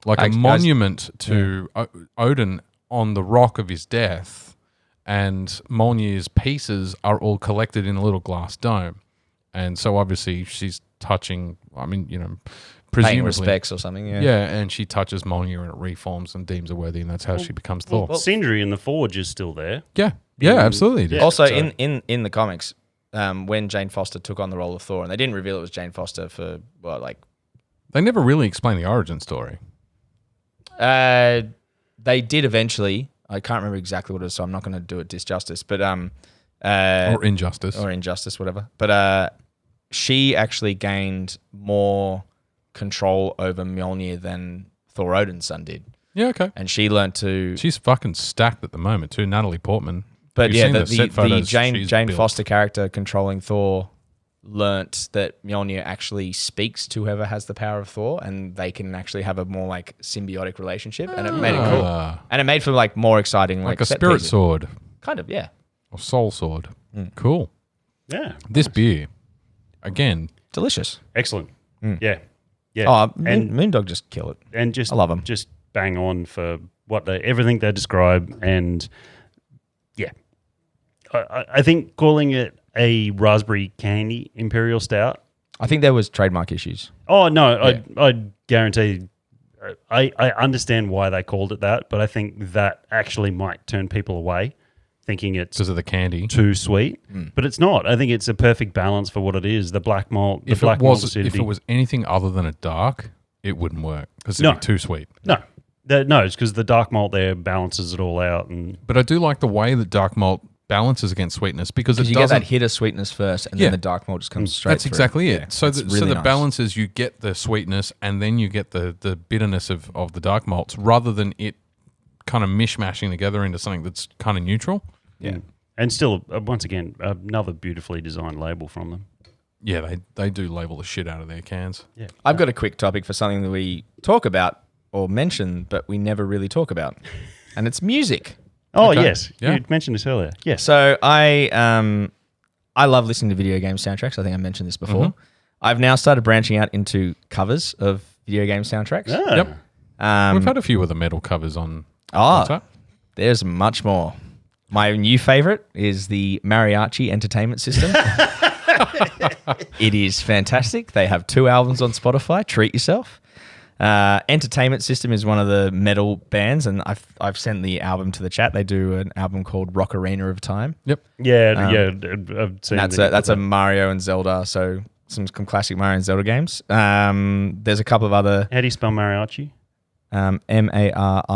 monument to Odin on the rock of his death, and Mjolnir's pieces are all collected in a little glass dome. And so obviously she's touching, presumably
paying respects or something.
Yeah, and she touches Mjolnir and it reforms and deems her worthy, and that's how she becomes Thor.
Well, Sindri in the Forge is still there.
Yeah, absolutely.
Yeah,
also, in the comics, when Jane Foster took on the role of Thor, and they didn't reveal it was Jane Foster for
they never really explained the origin story.
They did eventually. I can't remember exactly what it was, so I'm not going to do it disjustice. But
or injustice,
whatever. But she actually gained more control over Mjolnir than Thor Odin's son did.
Yeah, okay.
And she learned to...
She's fucking stacked at the moment too, Natalie Portman.
But the Jane Foster character controlling Thor learnt that Mjolnir actually speaks to whoever has the power of Thor, and they can actually have a more symbiotic relationship, and it made it cool. And it made for more exciting
like a spirit sword.
Kind of, yeah.
Or soul sword. Cool.
Yeah.
This beer, again,
delicious.
Excellent. Yeah. Yeah.
Oh, Moondog just kill it.
And just
I love them.
Just bang on for everything they describe, and yeah. I think calling it a raspberry candy imperial stout.
I think there was trademark issues.
Oh no, yeah. I guarantee. I understand why they called it that, but I think that actually might turn people away, thinking it's
because of the candy
too sweet. But it's not. I think it's a perfect balance for what it is. The black malt. If it
was anything other than a dark, it wouldn't work because it'd be too sweet.
No, it's because the dark malt there balances it all out.
But I do like the way that dark malt balances against sweetness because
you get that hit of sweetness first, and then the dark malt just comes straight.
That's exactly it.
Yeah.
So the balance is you get the sweetness and then you get the bitterness of the dark malts, rather than it kind of mishmashing together into something that's kind of neutral.
Yeah,
and still, once again, another beautifully designed label from them.
Yeah, they do label the shit out of their cans.
Yeah,
I've got a quick topic for something that we talk about or mention, but we never really talk about, and it's music.
Oh,
okay.
yes.
Yeah.
You mentioned this earlier. Yes.
So I I love listening to video game soundtracks. I think I mentioned this before. I've now started branching out into covers of video game soundtracks.
Ah.
Yep. We've
Um,
had a few of the metal covers on.
oh,
tap.
there's much more. My new favorite is the Mariachi Entertainment System. It is fantastic. They have 2 albums on Spotify. Treat yourself. Entertainment System is one of the metal bands, and I've sent the album to the chat. They do an album called Rock Arena of Time.
Yep.
Yeah, I've seen
That's a Mario and Zelda, so some classic Mario and Zelda games. There's a couple of other
How do you spell mariachi?
Mariachi.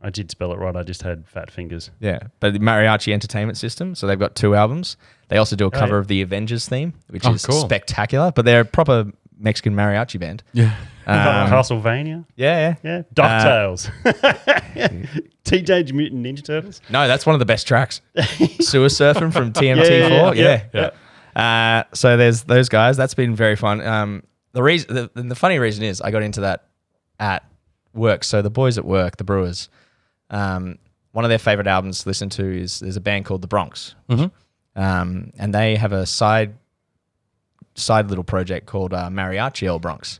I did spell it right. I just had fat fingers.
Yeah, but the Mariachi Entertainment System. So they've got 2 albums. They also do a cover
yeah.
of the Avengers theme, which
Oh,
is
cool.
spectacular. But they're a proper Mexican mariachi band.
Yeah.
Castlevania?
Yeah.
Yeah. DuckTales. Teenage Mutant Ninja Turtles?
No, that's one of the best tracks. Sewer Surfing from TMT4. Yeah. So there's those guys. That's been very fun. The funny reason is I got into that at work. So the boys at work, the Brewers, one of their favorite albums to listen to is there's a band called The Bronx. And they have a side little project called Mariachi El Bronx,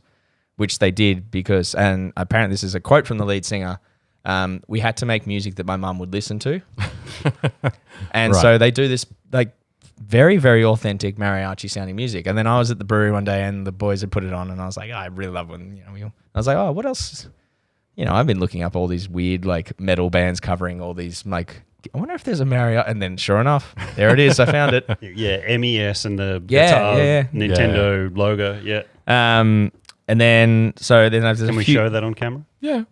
which they did because, and apparently this is a quote from the lead singer, we had to make music that my mum would listen to. And so they do this like very, very authentic mariachi sounding music. And then I was at the brewery one day and the boys had put it on and I was like, oh, I really love when, I was like, oh, what else? I've been looking up all these weird like metal bands covering all these like, I wonder if there's a mariachi. And then sure enough, there it is. I found it.
Yeah, MES and the guitar Nintendo logo. Yeah.
And then, there's
Can we show that on camera?
Yeah.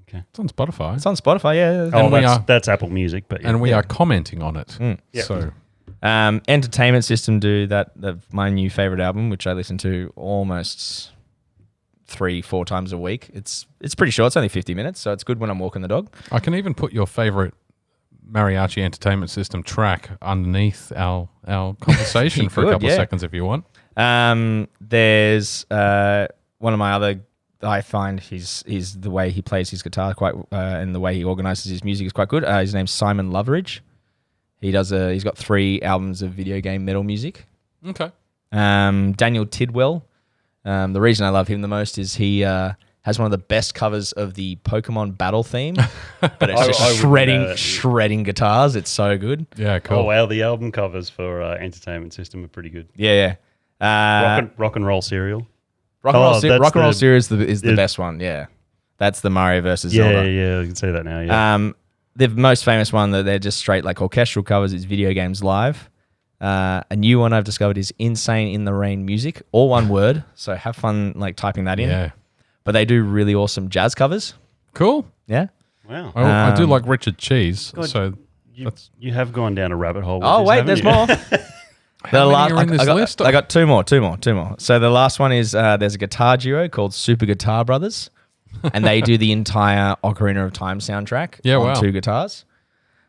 Okay.
It's on Spotify.
It's on Spotify, yeah.
Oh, that's Apple Music, but yeah.
And we are commenting on it.
Yeah.
So
Entertainment System do that. My new favorite album, which I listen to almost 3-4 times a week. It's pretty short. It's only 50 minutes, so it's good when I'm walking the dog.
I can even put your favorite Mariachi Entertainment System track underneath our conversation for a couple of seconds if you want.
There's one of my other. I find his the way he plays his guitar and the way he organizes his music is quite good. His name's Simon Loveridge. He's got 3 albums of video game metal music.
Okay.
Daniel Tidwell. The reason I love him the most is he has one of the best covers of the Pokemon battle theme, but it's just shredding guitars. It's so good.
Yeah, cool.
Oh wow, the album covers for Entertainment System are pretty good.
Yeah.
Rock and Roll Serial.
Rock and Roll Series is the best one. Yeah, that's the Mario versus Zelda.
Yeah, I can say that now. Yeah.
The most famous one that they're just straight like orchestral covers is Video Games Live. A new one I've discovered is Insane in the Rain Music, all one word. So have fun like typing that in.
Yeah.
But they do really awesome jazz covers.
Cool.
Yeah.
Wow.
I do like Richard Cheese.
God,
so
you have gone down a rabbit hole. With
Oh
this,
wait,
haven't
there's
you?
more.
How many are in this list?
I got 2 more. So the last one is there's a guitar duo called Super Guitar Brothers, and they do the entire Ocarina of Time soundtrack on 2 guitars.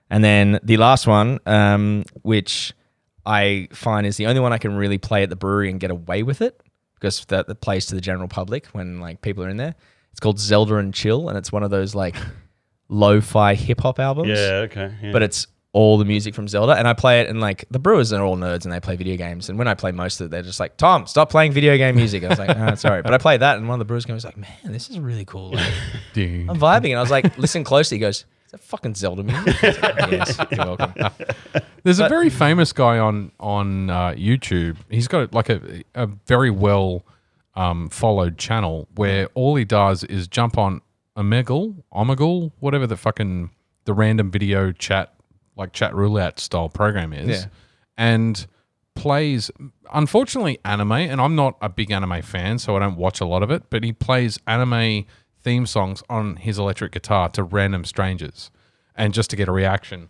And then the last one, which I find is the only one I can really play at the brewery and get away with it, because that plays to the general public when like people are in there. It's called Zelda and Chill, and it's one of those like lo-fi hip hop albums.
Yeah, okay. Yeah.
But it's all the music from Zelda, and I play it, and like the Brewers are all nerds and they play video games, and when I play most of it, they're just like, Tom, stop playing video game music. I was like, oh, sorry. But I played that, and one of the Brewers goes like, man, this is really cool. Like, I'm vibing. And I was like, listen closely. He goes, is that fucking Zelda music? I was like, yes, you're welcome.
There's a very famous guy on YouTube. He's got like a very well followed channel where all he does is jump on Omegle, whatever the random video chat roulette style program is, and plays, unfortunately, anime. And I'm not a big anime fan, so I don't watch a lot of it, but he plays anime theme songs on his electric guitar to random strangers and just to get a reaction.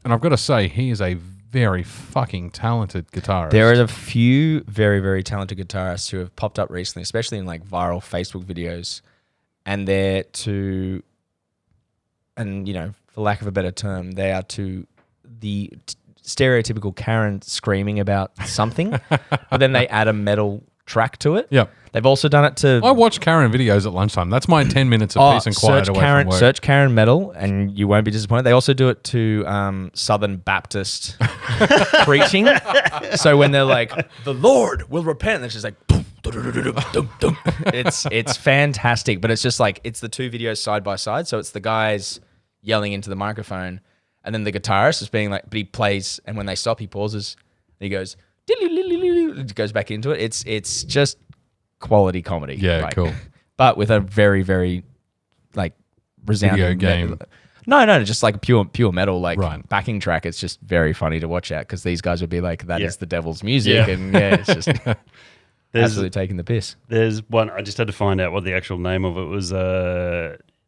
And I've got to say, he is a very fucking talented guitarist.
There are a few very, very talented guitarists who have popped up recently, especially in like viral Facebook videos, and they're to, and for lack of a better term, they are to the stereotypical Karen screaming about something, but then they add a metal track to it.
Yep.
They've also done it to...
I watch Karen videos at lunchtime. That's my 10 minutes of peace and quiet away from work.
Search Karen Metal, and you won't be disappointed. They also do it to Southern Baptist preaching. So when they're like, the Lord will repent, it's just like... boom, dum. It's fantastic, but it's just like, it's the two videos side by side. So it's the guys yelling into the microphone, and then the guitarist is being like, but he plays, and when they stop, he pauses, and he goes... It goes back into it. It's just quality comedy.
Yeah,
like,
cool.
But with a very, very like resounding
video game.
No, just like pure metal, like
Right.
backing track. It's just very funny to watch out because these guys would be like, "That is the devil's
Yeah.
music," and it's just absolutely taking the piss.
There's one, I just had to find out what the actual name of it was.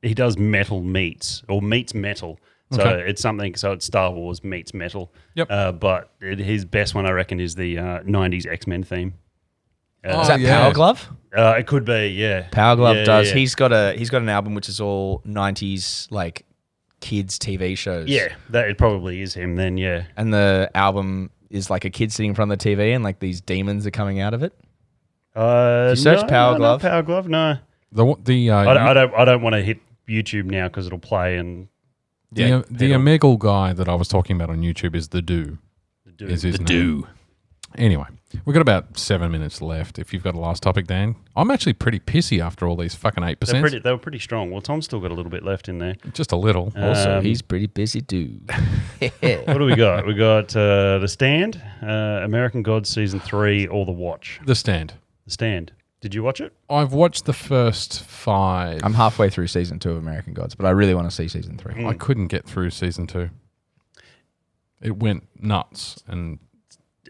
He does metal meets, or meets metal. So it's something, so it's Star Wars meets metal.
Yep.
But his best one, I reckon, is the 90s X-Men theme.
Is that Power Glove?
It could be, yeah.
Power Glove
Yeah,
does.
yeah.
He's got an album which is all 90s like kids TV shows.
Yeah, that it probably is him then, yeah.
And the album is like a kid sitting in front of the TV and like these demons are coming out of it. You search Power Glove?
Not Power Glove, no.
I
I don't want to hit YouTube now because it'll play and...
The Omegle guy that I was talking about on YouTube is The Do. Is his name. Anyway, we've got about 7 minutes left. If you've got a last topic, Dan. I'm actually pretty pissy after all these fucking 8%.
They were pretty strong. Well, Tom's still got a little bit left in there.
Just a little.
Also, he's pretty busy dude.
What do we got? We got The Stand, American Gods Season 3, or The Watch.
The Stand.
The Stand. Did you watch it?
I've watched the first 5.
I'm halfway through season 2 of American Gods, but I really want to see season 3.
I couldn't get through season 2. It went nuts. And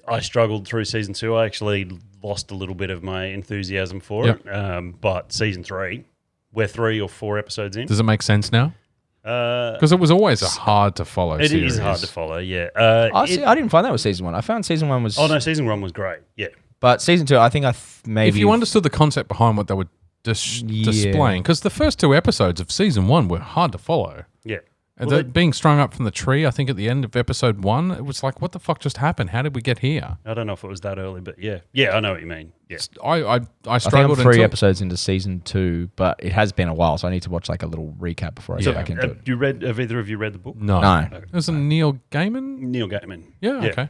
I struggled through season 2. I actually lost a little bit of my enthusiasm for it. But season 3, we're 3 or 4 episodes in.
does it make sense now? Because it was always a hard to follow
It
series.
is hard to follow, yeah.
I didn't find that with season 1. I found season 1 was...
Oh, no, season 1 was great, yeah.
But season 2, I think maybe...
If you understood the concept behind what they were displaying, because the first 2 episodes of season 1 were hard to follow.
Yeah.
And
Well,
being strung up from the tree, I think at the end of episode 1, it was like, what the fuck just happened? How did we get here?
I don't know if it was that early, but yeah. Yeah, I know what you mean. Yeah.
I
I think I'm
struggled
3 episodes into season 2, but it has been a while, so I need to watch like a little recap before I get back into it.
Have either of you read the book?
No.
No.
It was a Neil Gaiman?
Neil Gaiman.
Yeah, okay.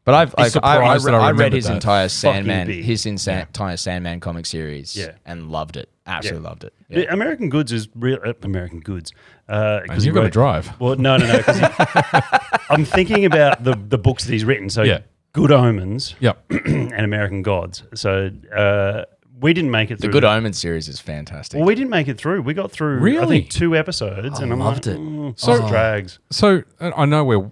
But I
surprised that I
read
remembered
his
that.
entire
Fucking
Sandman,
big.
entire Sandman comic series,
Yeah.
and loved it. Absolutely loved it.
Yeah. American Goods is real. American Goods.
Because you've got to drive.
Well, no. Because I'm thinking about the books that he's written. So Good Omens
Yep.
and American Gods. So we didn't make it
The
through.
Good Omens series is fantastic.
Well, we didn't make it through. We got through, I
Really?
think, 2 episodes. And I'm
loved
like,
it.
So drags.
So I know we're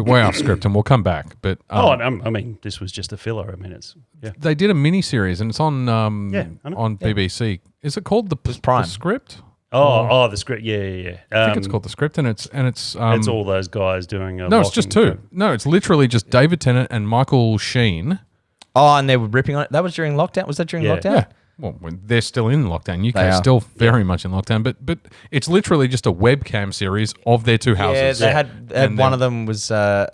way off script and we'll come back, but
I mean, this was just a filler. I mean, it's, yeah.
they did a mini series and it's on
I know.
on BBC. Is it called the
Prime.
Script?
Oh, the script. Yeah.
I think it's called the Script, and it's
it's all those guys doing.
no, it's just 2. No, it's literally just David Tennant and Michael Sheen.
Oh, and they were ripping on it. That was during lockdown. Was that during lockdown?
Yeah. Well, they're still in lockdown.
They
UK
are.
is still very much in lockdown, but it's literally just a webcam series of their 2 houses.
Yeah, they had
And
one
then-
of them was I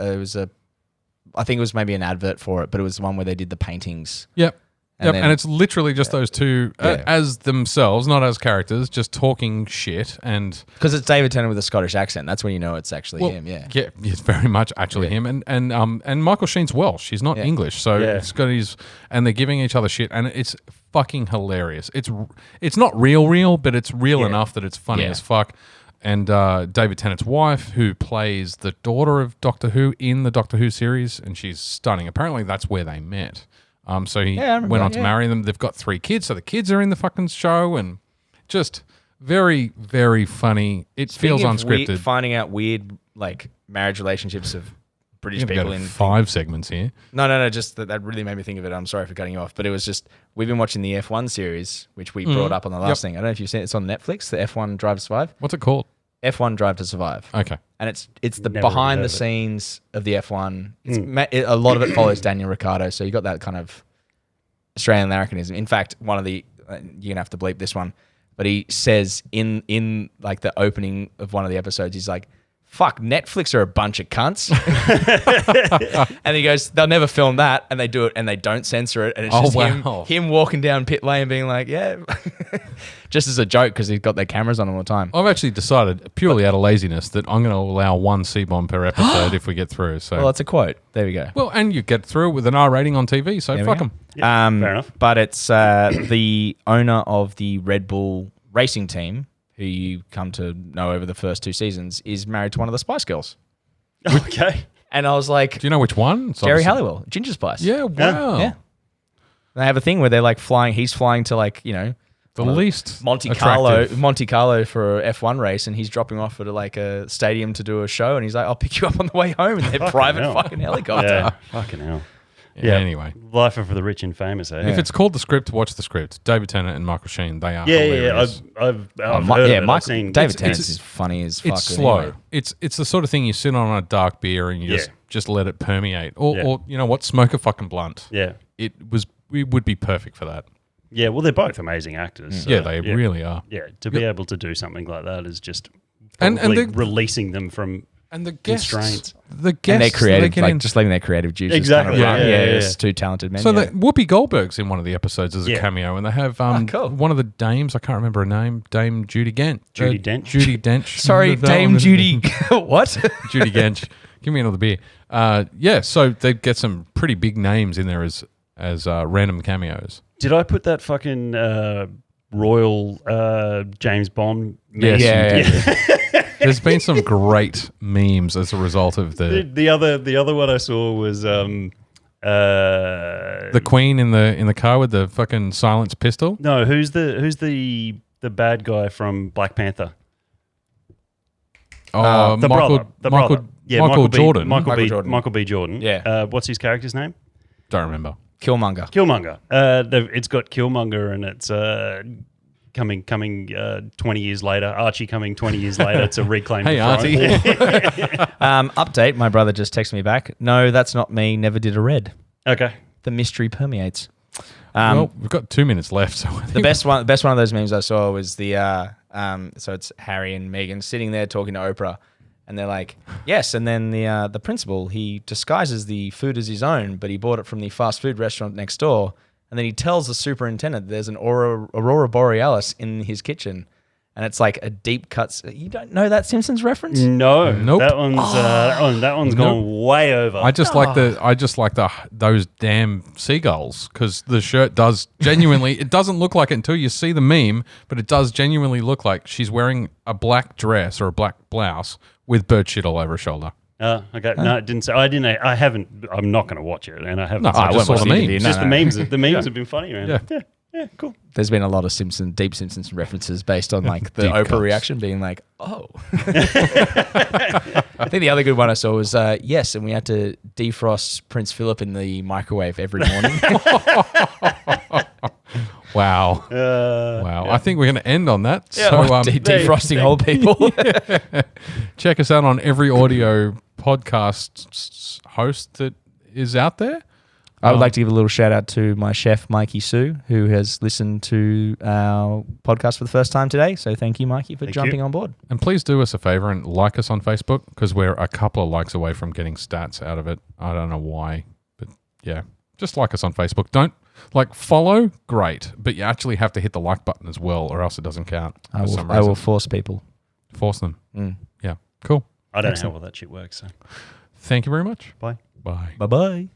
think it was maybe an advert for it, but it was the one where they did the paintings.
Yep.
And then-
And it's literally just those 2 as themselves, not as characters, just talking shit. And
Because it's David Tennant with a Scottish accent. That's when you know it's actually him, yeah.
it's very much actually him. And Michael Sheen's Welsh. He's not English, so it's got and they're giving each other shit, and it's fucking hilarious. It's not real, but it's real enough that it's funny as fuck. And David Tennant's wife, who plays the daughter of Doctor Who in the Doctor Who series, and she's stunning. Apparently, that's where they met. So he went on to marry them. They've got 3 kids, so the kids are in the fucking show, and just very, very funny. It feels unscripted.
Finding out weird like marriage relationships of British
We've
people
got
in
5 segments here.
No. Just that really made me think of it. I'm sorry for cutting you off, but it was just we've been watching the F1 series, which we brought up on the last thing. I don't know if you've seen it. It's on Netflix. The F1 Drive to Survive.
What's it called?
F1 Drive to Survive.
Okay.
And it's the
Never
behind
heard
the
of it.
scenes of the F1. A lot of it follows Daniel Ricciardo, so you got that kind of Australian larrikinism. In fact, one of the you're gonna have to bleep this one, but he says in like the opening of one of the episodes, he's like, fuck, Netflix are a bunch of cunts. And he goes, they'll never film that, and they do it, and they don't censor it, and it's just him walking down pit lane being like, yeah, just as a joke because he's got their cameras on all the time.
I've actually decided, purely out of laziness, that I'm going to allow 1 C-bomb per episode if we get through. So,
well, that's a quote. There we go.
Well, and you get through with an R rating on TV, so fuck them.
Yeah, fair enough.
But it's the owner of the Red Bull racing team, who you come to know over the first 2 seasons, is married to one of the Spice Girls.
Okay.
And I was like,
Do you know which one? It's
Jerry
obviously-
Halliwell, Ginger Spice.
Yeah, wow.
Yeah. They have a thing where they're like flying. He's flying to like, you know,
The least
Monte
attractive.
Carlo for a F1 race, and he's dropping off at like a stadium to do a show, and he's like, I'll pick you up on the way home in their private
hell.
fucking helicopter.
Yeah, fucking hell.
Yeah, anyway.
Life for the rich and famous, eh?
If it's called The Script, watch The Script. David Tennant and Michael Sheen, they are
Yeah,
hilarious.
I've heard of it. I've seen
David Tennant
it's-
is funny as fuck.
It's slow.
Anyway.
It's the sort of thing you sit on a dark beer and you
Yeah.
just let it permeate. Or,
Yeah.
or you know what, smoke a fucking blunt.
Yeah.
It would be perfect for that.
Yeah, well, they're both amazing actors. So,
Yeah, they really are.
Yeah, to be able to do something like that is just
And
probably
the-
releasing them from
And the guests,
constraints.
the guests,
And they're creative,
they can
like just letting their creative juices
Exactly,
kind of run.
yeah,
It's 2 talented men.
So
yeah.
Whoopi Goldberg's in one of the episodes as a
Yeah.
cameo, and they have
cool.
one of the dames. I can't remember her name. Dame Judi Dench.
Judi Dench?
Judi Dench.
Sorry, Dame Judy. What?
Judi Dench. Give me another beer. Yeah. So they get some pretty big names in there as random cameos.
Did I put that fucking royal James Bond?
Yes,
Yeah.
you did. There's been some great memes as a result of
The other one I saw was
the Queen in the car with the fucking silenced pistol.
no, who's the bad guy from Black Panther?
Oh,
The
Michael,
brother. The brother. Yeah,
Michael Jordan.
Michael B. Jordan.
Yeah.
What's his character's name?
Don't remember.
Killmonger.
Killmonger. It's got Killmonger, and it's coming 20 years later. Archie coming 20 years later to reclaim.
Hey,
the
Archie.
throne.
Update. My brother just texted me back. No, that's not me. Never did a red.
Okay.
The mystery permeates.
Well, we've got 2 minutes left. So I
The
think
best one of those memes I saw was the so it's Harry and Meghan sitting there talking to Oprah, and they're like, yes, and then the principal, he disguises the food as his own, but he bought it from the fast food restaurant next door, and then he tells the superintendent there's an aurora borealis in his kitchen, and it's like a deep cut. You don't know that Simpsons reference?
No.
Nope.
That one's gone way over.
I just like those damn seagulls, because the shirt does genuinely. It doesn't look like it until you see the meme, but it does genuinely look like she's wearing a black dress or a black blouse with bird shit all over her shoulder.
Okay. No, it didn't say. I didn't. I haven't. I'm not going to watch it, and I haven't.
No,
seen
I
it.
just saw the memes.
It's just the memes. The memes have been funny, man.
Yeah.
Yeah. Cool.
There's been a lot of deep Simpsons references based on like the
Deep
Oprah
cuts.
reaction being like, oh. I think the other good one I saw was, yes, and we had to defrost Prince Philip in the microwave every morning.
Wow. Wow.
Yeah.
I think we're going to end on that.
So,
So
defrosting old people.
check us out on every audio podcast host that is out there.
I would like to give a little shout out to my chef, Mikey Sue, who has listened to our podcast for the first time today. So thank you, Mikey, for jumping on board.
And please do us a favor and like us on Facebook, because we're a couple of likes away from getting stats out of it. I don't know why, but yeah, just like us on Facebook. Don't follow, great, but you actually have to hit the like button as well, or else it doesn't count.
I
for some
will
reason.
force people.
Force them.
Mm.
Yeah, cool.
I don't know how all that shit works. So.
Thank you very much.
Bye.
Bye.
Bye-bye.